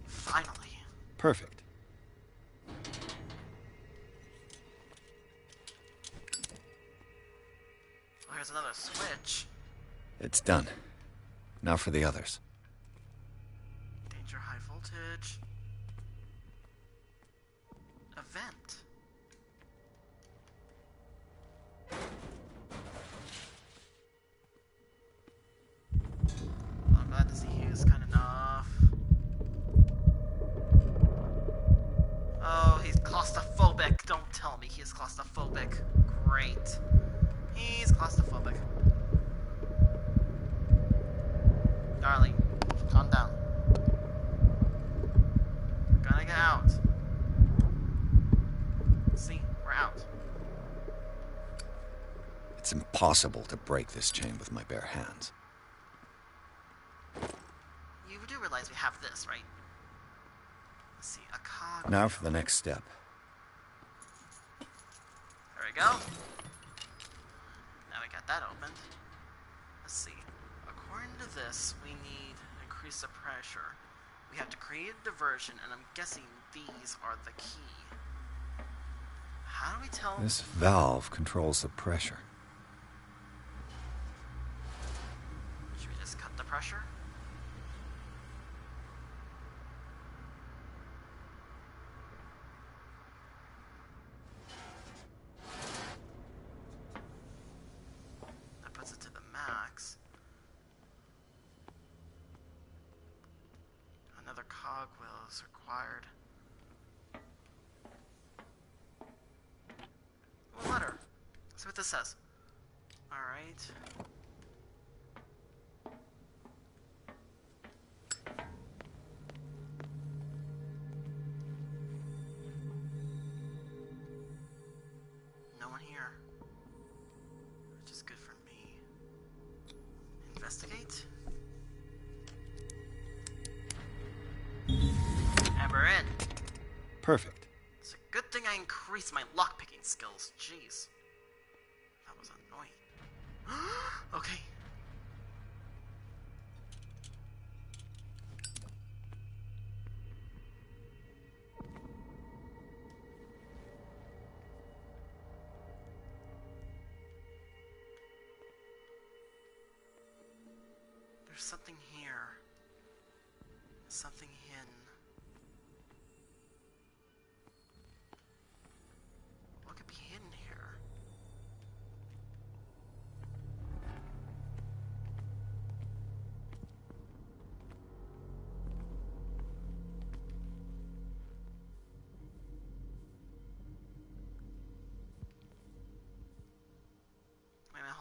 S4: Finally.
S1: Perfect.
S4: Oh, here's another switch.
S1: It's done. Now for the others.
S4: Danger high voltage. Event. Well, I'm glad to see he's kind enough. Oh, he's claustrophobic. Don't tell me he is claustrophobic. Great. He's claustrophobic. Darling, calm down. We're gonna get out. See, we're out.
S1: It's impossible to break this chain with my bare hands.
S4: You do realize we have this, right? Let's see, a cog.
S1: Now for the next step.
S4: There we go. Now we got that opened. Let's see. According to this, we need to increase the pressure. We have to create a diversion, and I'm guessing these are the key. How do we tell...
S1: This valve controls the pressure.
S4: Should we just cut the pressure? That puts it to the max. Another cogwheel is required. Well, letter. Let's see what this says. Alright. No one here. Which is good for me. Investigate. And we're in.
S1: Perfect.
S4: It's a good thing I increased my lockpicking skills. Jeez. That was annoying. Okay. There's something here. Something hidden. What could be hidden here?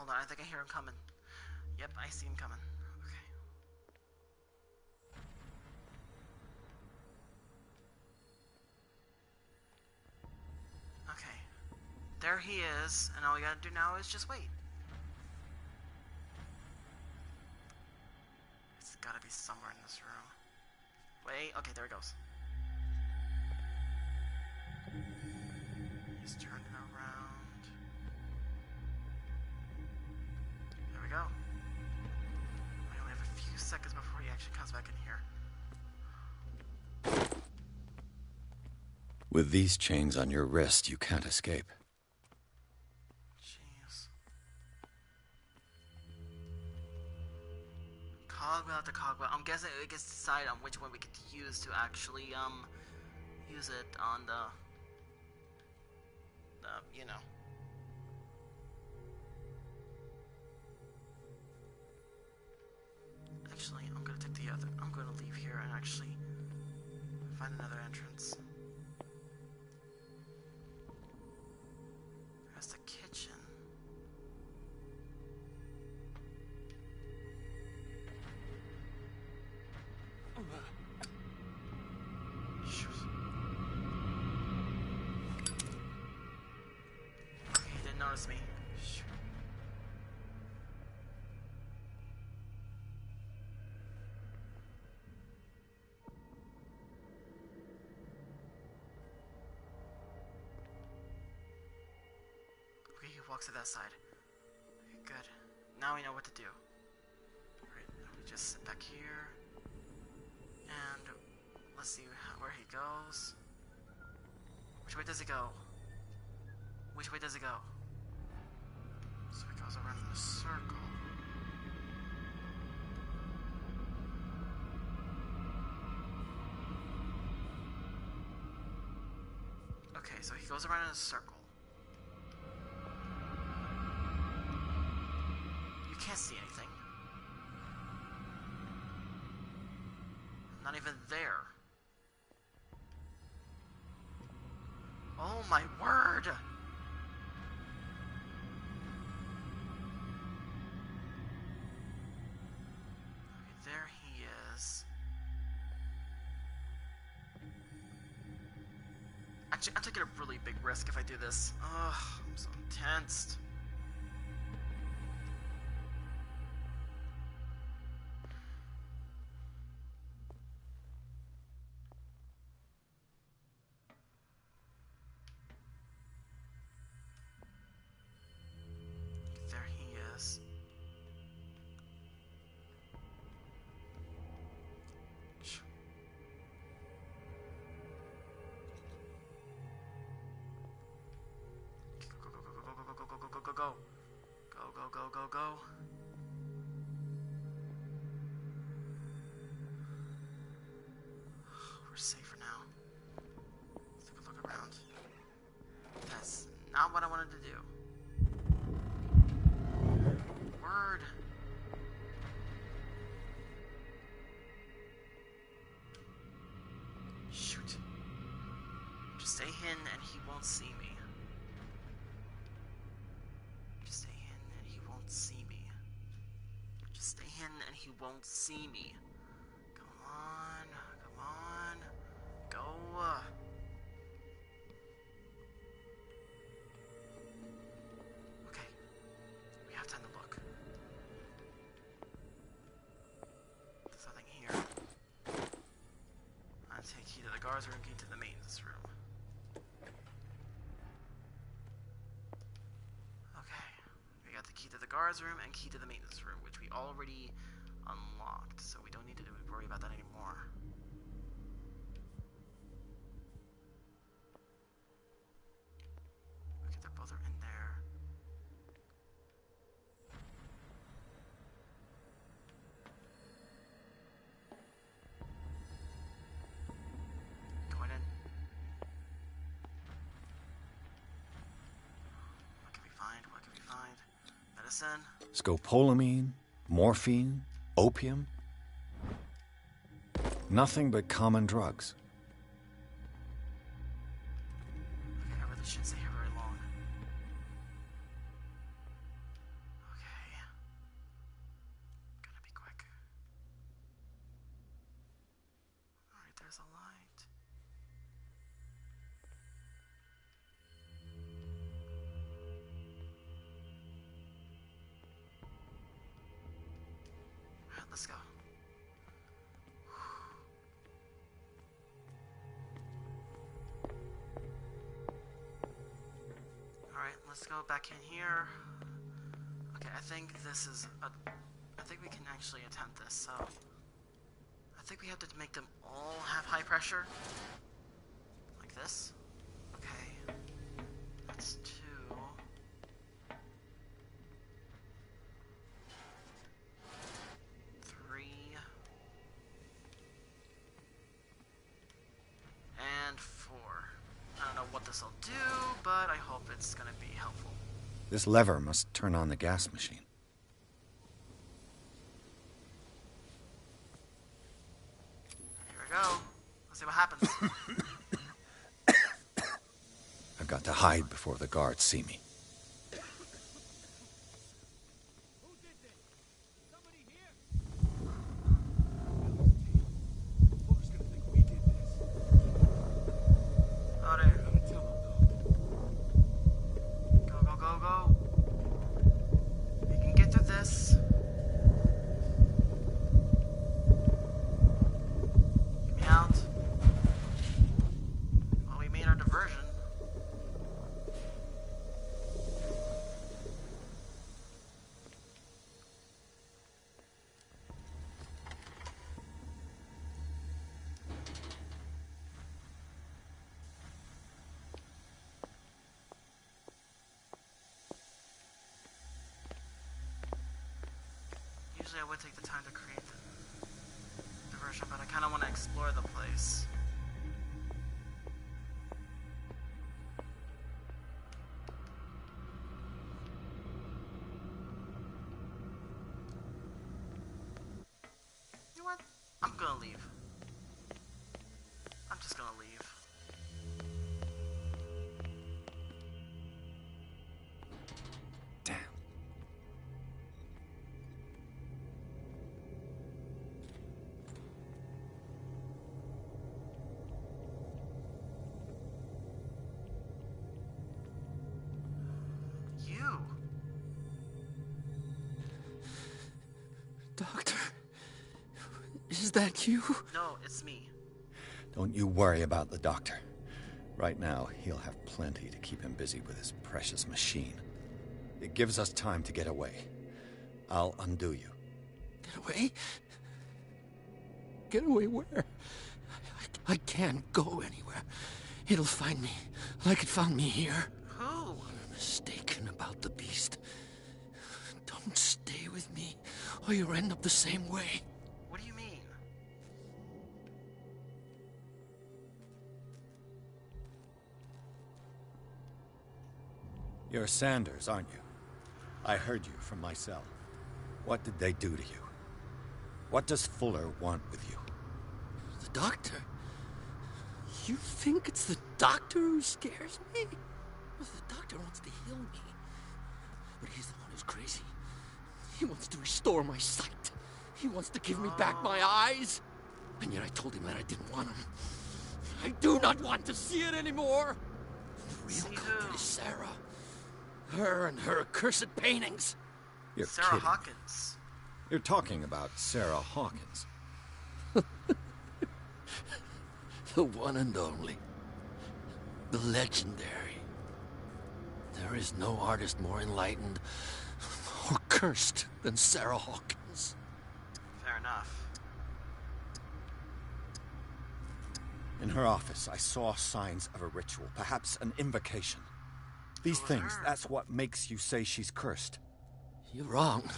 S4: Hold on, I think I hear him coming. Yep, I see him coming. Okay. Okay. There he is, and all we gotta do now is just wait. It's gotta be somewhere in this room. Wait, okay, there he goes. He's turning around. There we go. We only have a few seconds before he actually comes back in here.
S1: With these chains on your wrist, you can't escape.
S4: Jeez. Cogwheel after cogwheel. I'm guessing it gets to decide on which one we get to use to actually, use it on the you know. Actually, I'm gonna take the other. I'm gonna leave here and actually find another entrance. There's the kitchen. Shoot. Okay, he didn't notice me. Shoot. Okay, he walks to that side. Okay, good. Now we know what to do. Alright, we just sit back here. And let's see where he goes. Which way does he go? Which way does he go? So he goes around in a circle. Okay, so he goes around in a circle. You can't see anything. Not even there. Oh my word! Okay, there he is. Actually, I'm taking a really big risk if I do this. Ugh, I'm so tensed. There he is. Go. Go. We're safe for now. Let's take a look around. That's not what I wanted to do. Word. Shoot. Just stay hidden and he won't see me. Just stay hidden and he won't see me. Just stay hidden and he won't see me. Come on. Come on. Go. Okay. We have time to look. There's nothing here. I'll take key to the guards room, key to the maintenance room. Okay. We got the key to the guards room and key to the maintenance room, which we already unlocked, so we don't need to worry about that anymore. Okay, they both are in there. Going in. What can we find? What can we find? Medicine.
S1: Scopolamine, morphine, opium. Nothing but common drugs.
S4: Okay, I really shouldn't stay here very long. Okay. There's a light. Alright, let's go. Alright, let's go back in here. Okay, I think this is I think we can actually attempt this, so I think we have to make them all have high pressure. Like this. Okay. That's 2. 3. And 4. I don't know what this will do, but I hope it's gonna be helpful.
S1: This lever must turn on the gas machine.
S4: Here we go. Let's see what happens.
S1: I've got to hide before the guards see me.
S4: Usually I would take the time to create the diversion, but I kind of want to explore the place. You know what? I'm gonna leave. I'm just gonna leave.
S5: Doctor, is that you?
S4: No, it's me.
S1: Don't you worry about the doctor. Right now, he'll have plenty to keep him busy with his precious machine. It gives us time to get away. I'll undo you.
S5: Get away? Get away where? I can't go anywhere. It'll find me, like it found me here.
S4: Who?
S5: I'm mistaken about the beast. Don't stay with me, or you'll end up the same way.
S4: What do you mean?
S1: You're Sanders, aren't you? I heard you from my cell. What did they do to you? What does Fuller want with you?
S5: The doctor? You think it's the doctor who scares me? The doctor wants to heal me. But he's the one who's crazy. He wants to restore my sight. He wants to give me back my eyes. And yet I told him that I didn't want him. I do not want to see it anymore. The real culprit is Sarah. Her and her accursed paintings.
S1: You're
S4: Sarah
S1: kidding.
S4: Hawkins.
S1: You're talking about Sarah Hawkins.
S5: The one and only. The legendary. There is no artist more enlightened or cursed than Sarah Hawkins.
S4: Fair enough.
S1: In her office, I saw signs of a ritual, perhaps an invocation. These things, that's what makes you say she's cursed.
S5: You're wrong.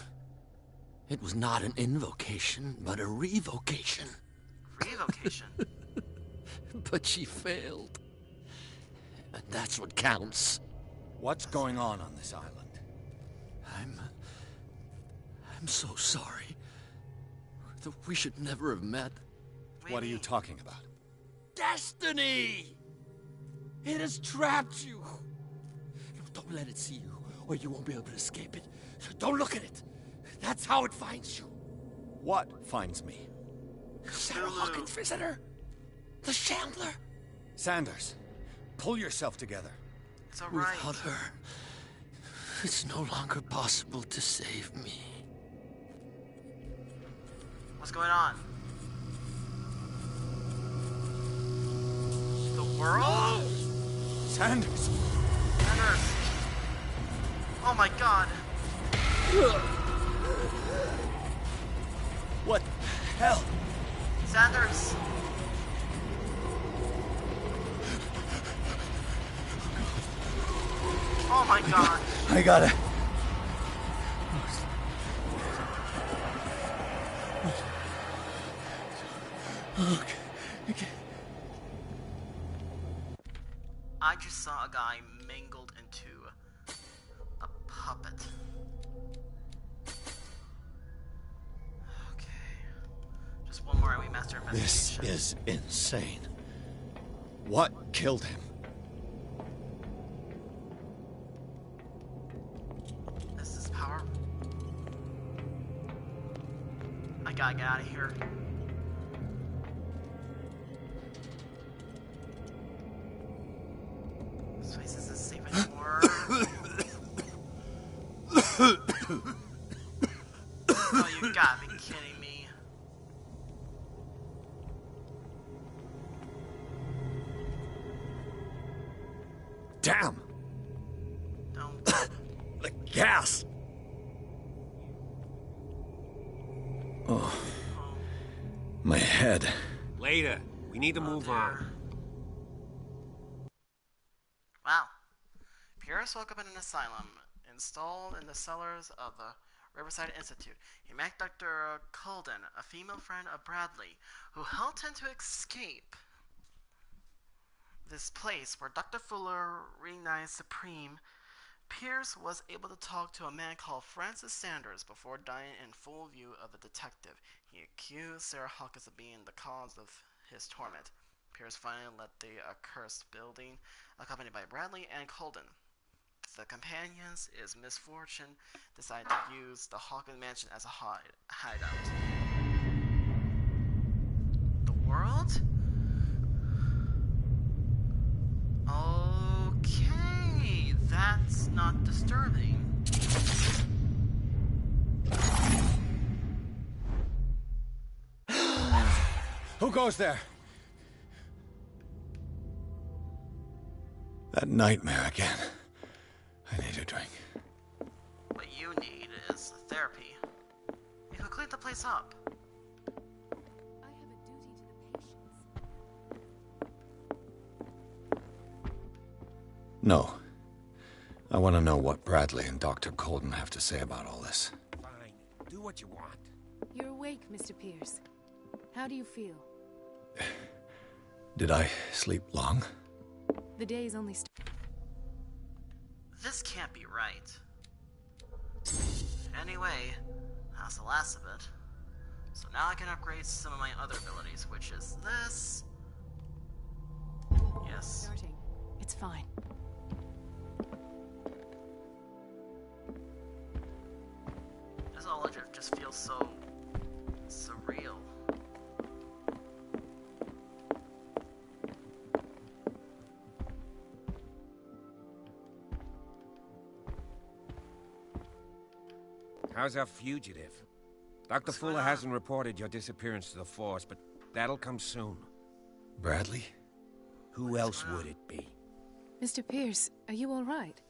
S5: It was not an invocation, but a revocation.
S4: Revocation?
S5: But she failed. And that's what counts.
S1: What's going on this island?
S5: I'm so sorry. We should never have met.
S1: What are you talking about?
S5: Destiny! It has trapped you. No, don't let it see you, or you won't be able to escape it. Don't look at it. That's how it finds you.
S1: What finds me?
S5: Sarah Hawkins' visitor. The Shambler!
S1: Sanders, pull yourself together.
S4: It's alright.
S5: Without her, it's no longer possible to save me.
S4: What's going on? The world?
S1: No! Sanders!
S4: Sanders! Oh my god!
S1: What the hell?
S4: Sanders! Oh my god!
S1: I gotta... Okay.
S4: I just saw a guy mangled into a puppet. Okay. Just one more and we master investigation.
S1: This is insane. What killed him?
S4: This is power. I gotta get out of here. This place isn't safe anymore. Oh, you gotta be kidding me.
S1: Damn!
S4: Don't.
S1: The gas! Oh. My head.
S2: Later. We need to move on.
S4: Wow. Pierce woke up in an asylum installed in the cellars of the Riverside Institute. He met Dr. Culden, a female friend of Bradley, who helped him to escape this place where Dr. Fuller recognized Supreme. Pierce was able to talk to a man called Francis Sanders before dying in full view of the detective. He accused Sarah Hawkins of being the cause of his torment. Pierce finally left the accursed building, accompanied by Bradley and Culden. The companions, his misfortune, decided to use the Hawkins mansion as a hideout. The world? Okay, that's not disturbing.
S1: Who goes there? That nightmare again. I need a drink.
S4: What you need is therapy. You could clean the place up.
S11: I have a duty to the patients.
S1: No. I want to know what Bradley and Dr. Culden have to say about all this.
S2: Fine. Do what you want.
S11: You're awake, Mr. Pierce. How do you feel?
S1: Did I sleep long?
S11: The day's only
S4: This can't be right. Anyway, that's the last of it. So now I can upgrade some of my other abilities, which is this. Yes.
S11: starting. It's fine.
S4: This olive just feels so surreal.
S2: How's our fugitive? Dr. Fuller hasn't reported your disappearance to the Force, but that'll come soon.
S1: Bradley?
S2: Who else would it be?
S11: Mr. Pierce, are you all right?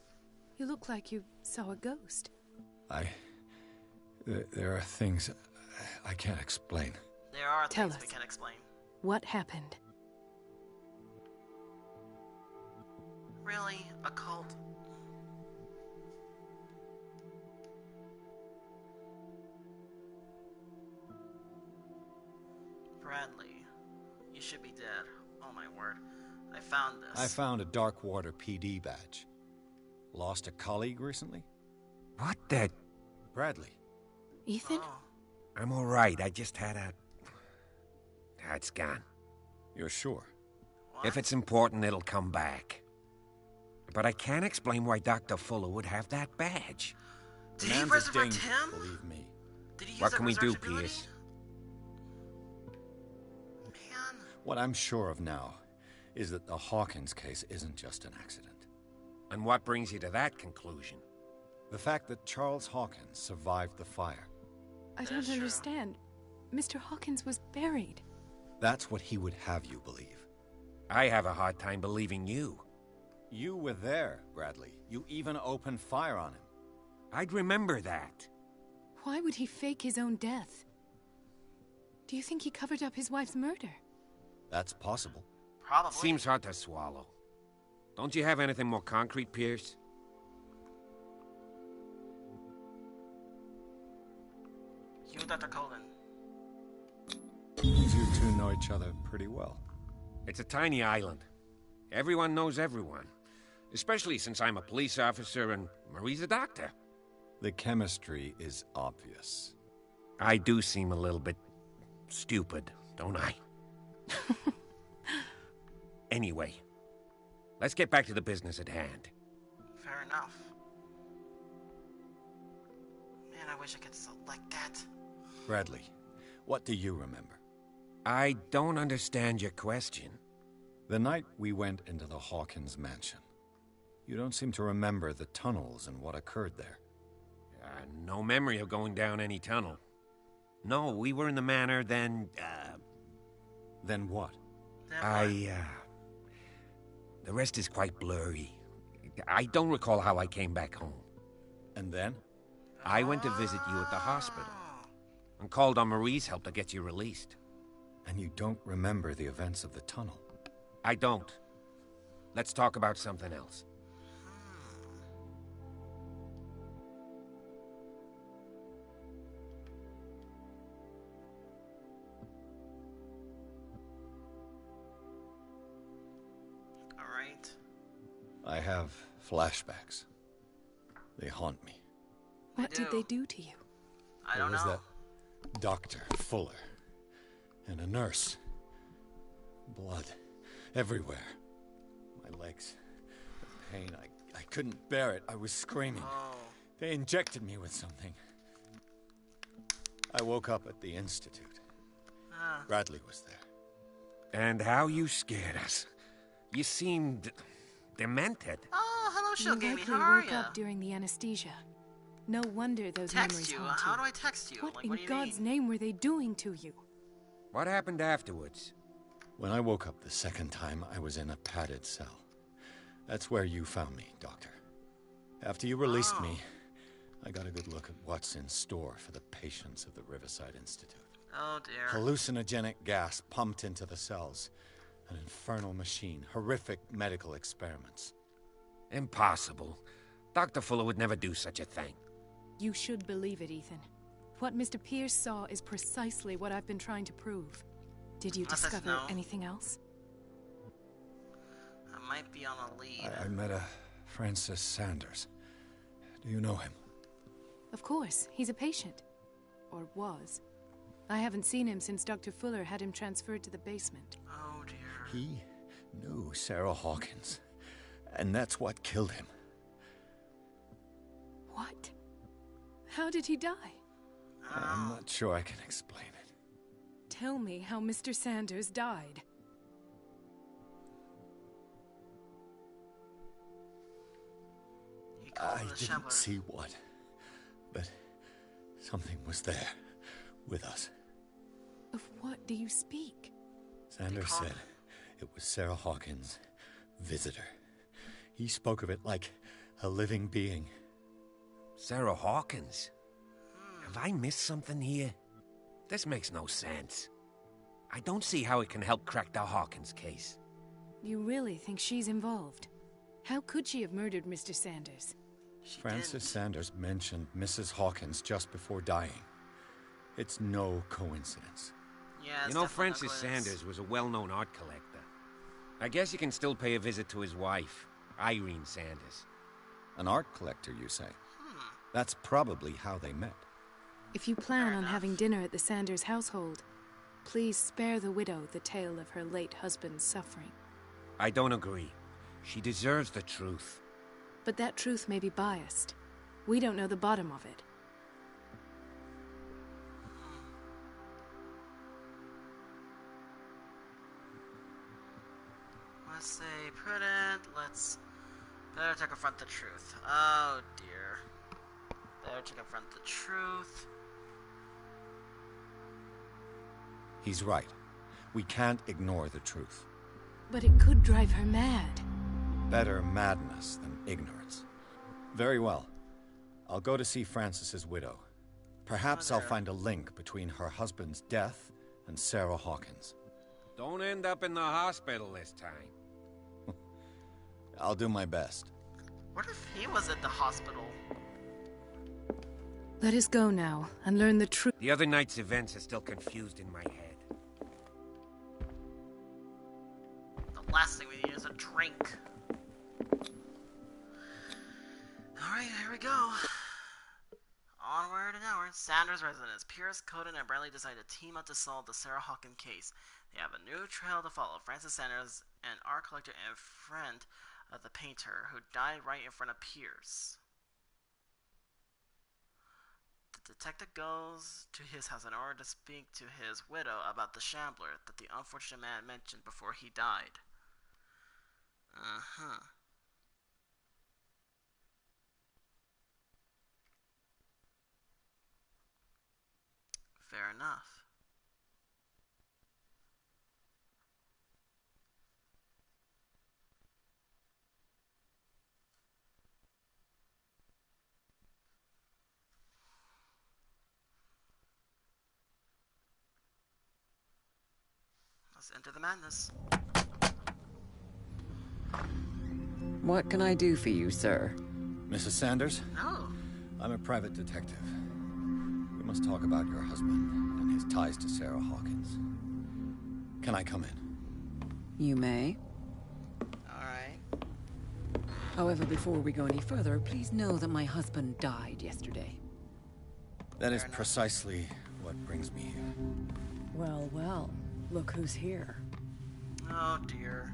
S11: You look like you saw a ghost.
S1: There are things I can't explain.
S4: There are
S11: Tell
S4: things
S11: us.
S4: we can't explain.
S11: What happened?
S4: Really? A cult? Bradley, you should be dead. Oh my word. I found this.
S1: I found a Darkwater PD badge. Lost a colleague recently?
S2: What the...
S1: Bradley.
S11: Ethan?
S4: Oh.
S2: I'm alright, I just had a... It's gone.
S1: You're sure?
S4: What?
S2: If it's important, it'll come back. But I can't explain why Dr. Fuller would have that badge.
S4: Did he
S1: Man's
S4: resurrect
S1: dangerous,
S4: him?
S1: believe me.
S4: Did he use
S2: What
S4: that
S2: can we do,
S4: resurrection ability?
S2: Pierce?
S4: Man.
S1: What I'm sure of now is that the Hawkins case isn't just an accident.
S2: And what brings you to that conclusion?
S1: The fact that Charles Hawkins survived the fire.
S11: I don't understand. Mr. Hawkins was buried.
S1: That's what he would have you believe.
S2: I have a hard time believing you.
S1: You were there, Bradley. You even opened fire on him.
S2: I'd remember that.
S11: Why would he fake his own death? Do you think he covered up his wife's murder?
S1: That's possible.
S4: Probably.
S2: Seems hard to swallow. Don't you have anything more concrete, Pierce?
S4: You, Dr. Colin.
S1: You two know each other pretty well.
S2: It's a tiny island. Everyone knows everyone. Especially since I'm a police officer and Marie's a doctor.
S1: The chemistry is obvious.
S2: I do seem a little bit stupid, don't I? Anyway, let's get back to the business at hand.
S4: Fair enough. Man, I wish I could select that.
S1: Bradley, what do you remember?
S2: I don't understand your question.
S1: The night we went into the Hawkins mansion. You don't seem to remember the tunnels and what occurred there.
S2: No memory of going down any tunnel. No, we were in the manor, then,
S1: Then what?
S2: The rest is quite blurry. I don't recall how I came back home.
S1: And then?
S2: I went to visit you at the hospital. And called on Marie's help to get you released.
S1: And you don't remember the events of the tunnel?
S2: I don't. Let's talk about something else.
S1: I have flashbacks. They haunt me.
S11: What did they do to you?
S4: I don't know.
S1: There was that Dr. Fuller. And a nurse. Blood. Everywhere. My legs. The pain. I couldn't bear it. I was screaming.
S4: Oh.
S1: They injected me with something. I woke up at the Institute. Bradley was there.
S2: And how you scared us. You seemed demented.
S4: Oh, hello,
S11: You
S4: Shogami.
S11: likely
S4: How are
S11: woke
S4: you?
S11: up during the anesthesia. No wonder those memories
S4: Text you.
S11: haunt
S4: How do I text you?
S11: What
S4: Like,
S11: in
S4: what do you
S11: God's
S4: mean?
S11: name were they doing to you?
S2: What happened afterwards?
S1: When I woke up the second time, I was in a padded cell. That's where you found me, Doctor. After you released me, I got a good look at what's in store for the patients of the Riverside Institute.
S4: Oh, dear.
S1: Hallucinogenic gas pumped into the cells. An infernal machine. Horrific medical experiments.
S2: Impossible. Dr. Fuller would never do such a thing.
S11: You should believe it, Ethan. What Mr. Pierce saw is precisely what I've been trying to prove. Did you discover anything else?
S4: I might be on a lead.
S1: I met a Francis Sanders. Do you know him?
S11: Of course. He's a patient. Or was. I haven't seen him since Dr. Fuller had him transferred to the basement.
S4: Oh, dear.
S1: He knew Sarah Hawkins. And that's what killed him.
S11: What? How did he die?
S1: I'm not sure I can explain it.
S11: Tell me how Mr. Sanders died.
S1: I didn't see what, but something was there, with us.
S11: Of what do you speak?
S1: Sanders said it was Sarah Hawkins' visitor. He spoke of it like a living being.
S2: Sarah Hawkins? Have I missed something here? This makes no sense. I don't see how it can help crack the Hawkins case.
S11: You really think she's involved? How could she have murdered Mr. Sanders?
S1: Francis Sanders mentioned Mrs. Hawkins just before dying. It's no coincidence.
S4: Yeah,
S2: you know, Francis Sanders was a well-known art collector. I guess you can still pay a visit to his wife, Irene Sanders.
S1: An art collector, you say? That's probably how they met.
S11: If you plan on having dinner at the Sanders household, please spare the widow the tale of her late husband's suffering.
S2: I don't agree. She deserves the truth.
S11: But that truth may be biased. We don't know the bottom of it.
S4: Let's say prudent. Let's better to confront the truth. Oh dear. Better to confront the truth.
S1: He's right. We can't ignore the truth.
S11: But it could drive her mad.
S1: Better madness than ignorance. Very well. I'll go to see Francis's widow. Perhaps I'll find a link between her husband's death and Sarah Hawkins.
S2: Don't end up in the hospital this time.
S1: I'll do my best.
S4: What if he was at the hospital?
S11: Let us go now and learn the truth.
S2: The other night's events are still confused in my head.
S4: The last thing we need is a drink. Alright, here we go. Onward and outward. Sanders residence. Pierce, Coden, and Bradley decide to team up to solve the Sarah Hawkins case. They have a new trail to follow. Francis Sanders, an art collector and friend of the painter, who died right in front of Pierce. The detective goes to his house in order to speak to his widow about the shambler that the unfortunate man mentioned before he died. Fair enough. Let's enter the madness.
S14: What can I do for you, sir?
S1: Mrs. Sanders?
S4: No.
S1: I'm a private detective. We must talk about your husband and his ties to Sarah Hawkins. Can I come in?
S14: You may.
S4: Alright.
S14: However, before we go any further, please know that my husband died yesterday.
S1: That is precisely what brings me here.
S14: Well, well. Look who's here.
S4: Oh dear.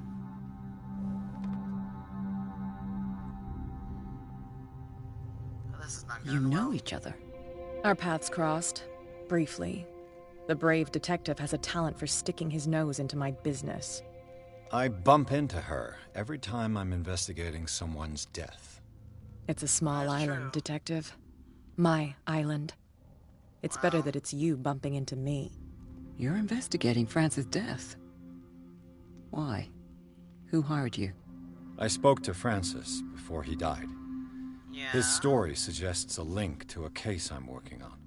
S4: Oh, this is not
S14: You know each other.
S15: Our paths crossed, briefly. The brave detective has a talent for sticking his nose into my business.
S1: I bump into her every time I'm investigating someone's death.
S15: It's a small island, detective. My island. It's better that it's you bumping into me.
S14: You're investigating Francis' death. Why? Who hired you?
S1: I spoke to Francis before he died.
S4: Yeah.
S1: His story suggests a link to a case I'm working on.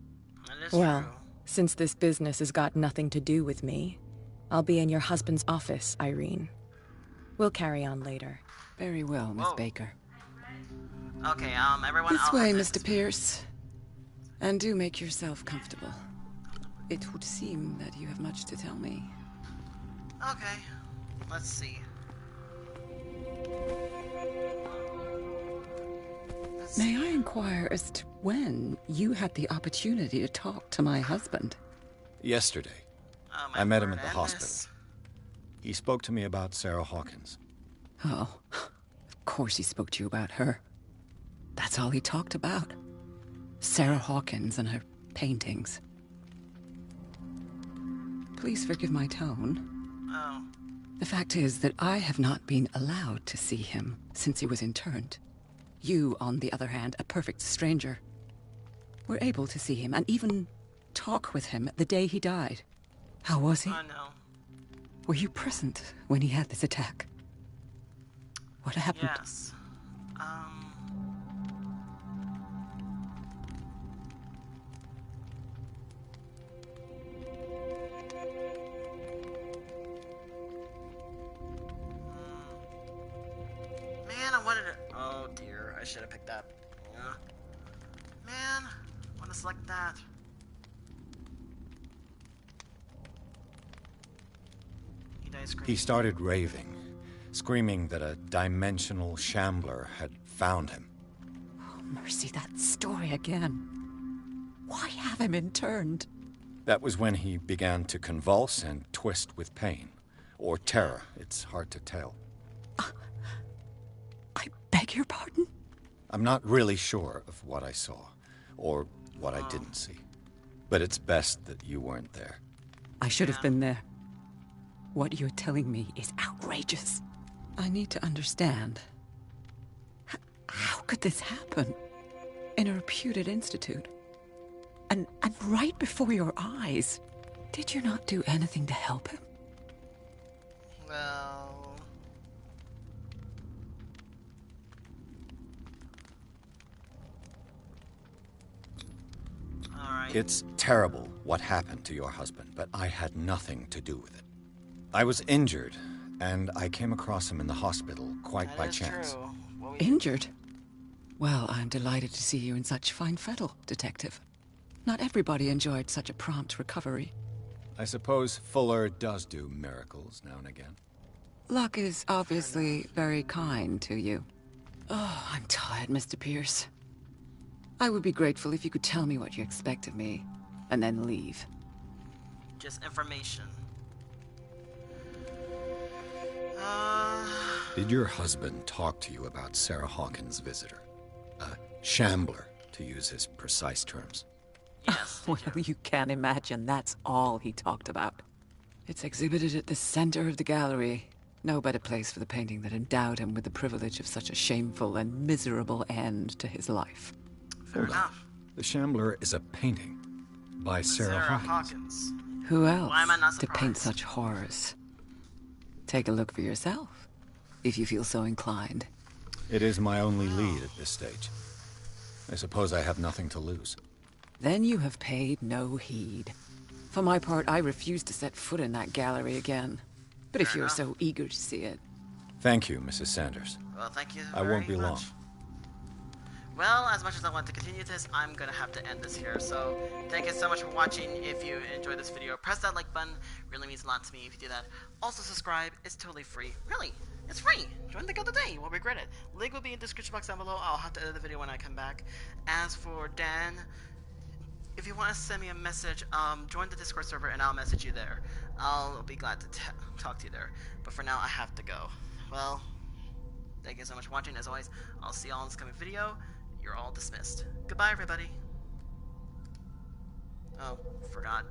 S15: Well, since this business has got nothing to do with me, I'll be in your husband's office, Irene. We'll carry on later.
S14: Very well, Miss Baker.
S4: Okay, everyone
S14: This
S4: else.
S14: way, Mr. Pierce. And do make yourself comfortable. It would seem that you have much to tell me.
S4: Okay, let's see.
S14: May I inquire as to when you had the opportunity to talk to my husband?
S1: Yesterday. I met him at the hospital. He spoke to me about Sarah Hawkins.
S14: Oh, of course he spoke to you about her. That's all he talked about. Sarah Hawkins and her paintings. Please forgive my tone.
S4: Oh.
S14: The fact is that I have not been allowed to see him since he was interned. You, on the other hand, a perfect stranger, were able to see him and even talk with him the day he died. How was he?
S4: I know.
S14: Were you present when he had this attack? What happened?
S4: Yes. Man, I wanted to... Oh dear, I should have picked up. Yeah. Man, I want to select that.
S1: He started raving, screaming that a dimensional shambler had found him.
S14: Oh, mercy, that story again. Why have him interned?
S1: That was when he began to convulse and twist with pain. Or terror, it's hard to tell.
S14: I beg your pardon?
S1: I'm not really sure of what I saw, or what I didn't see. But it's best that you weren't there.
S14: I should have been there. What you're telling me is outrageous. I need to understand. How could this happen? In a reputed institute? And right before your eyes? Did you not do anything to help him?
S4: Well... Alright.
S1: It's terrible what happened to your husband, but I had nothing to do with it. I was injured, and I came across him in the hospital quite by chance.
S14: Injured? Well, I'm delighted to see you in such fine fettle, Detective. Not everybody enjoyed such a prompt recovery.
S1: I suppose Fuller does do miracles now and again.
S14: Luck is obviously very kind to you. Oh, I'm tired, Mr. Pierce. I would be grateful if you could tell me what you expect of me, and then leave.
S4: Just information.
S1: Did your husband talk to you about Sarah Hawkins' visitor? A shambler, to use his precise terms.
S4: Yes.
S14: Well, you can't imagine that's all he talked about. It's exhibited at the center of the gallery. No better place for the painting that endowed him with the privilege of such a shameful and miserable end to his life.
S4: Fair enough.
S1: The Shambler is a painting by Sarah Hawkins.
S14: Who else
S4: Why am I not
S14: to paint such horrors? Take a look for yourself, if you feel so inclined.
S1: It is my only lead at this stage. I suppose I have nothing to lose.
S14: Then you have paid no heed. For my part, I refuse to set foot in that gallery again. But if you're so eager to see it...
S1: Thank you, Mrs. Sanders.
S4: Well, thank you
S1: I won't be
S4: very
S1: long.
S4: much. Well, as much as I want to continue this, I'm gonna have to end this here. So, thank you so much for watching. If you enjoyed this video, press that like button. Really means a lot to me if you do that. Also, subscribe. It's totally free. Really, it's free. Join the guild today. You won't regret it. Link will be in the description box down below. I'll have to edit the video when I come back. As for Dan, if you want to send me a message, join the Discord server and I'll message you there. I'll be glad to talk to you there. But for now, I have to go. Well, thank you so much for watching. As always, I'll see you all in this coming video. You're all dismissed. Goodbye, everybody. Oh, forgot.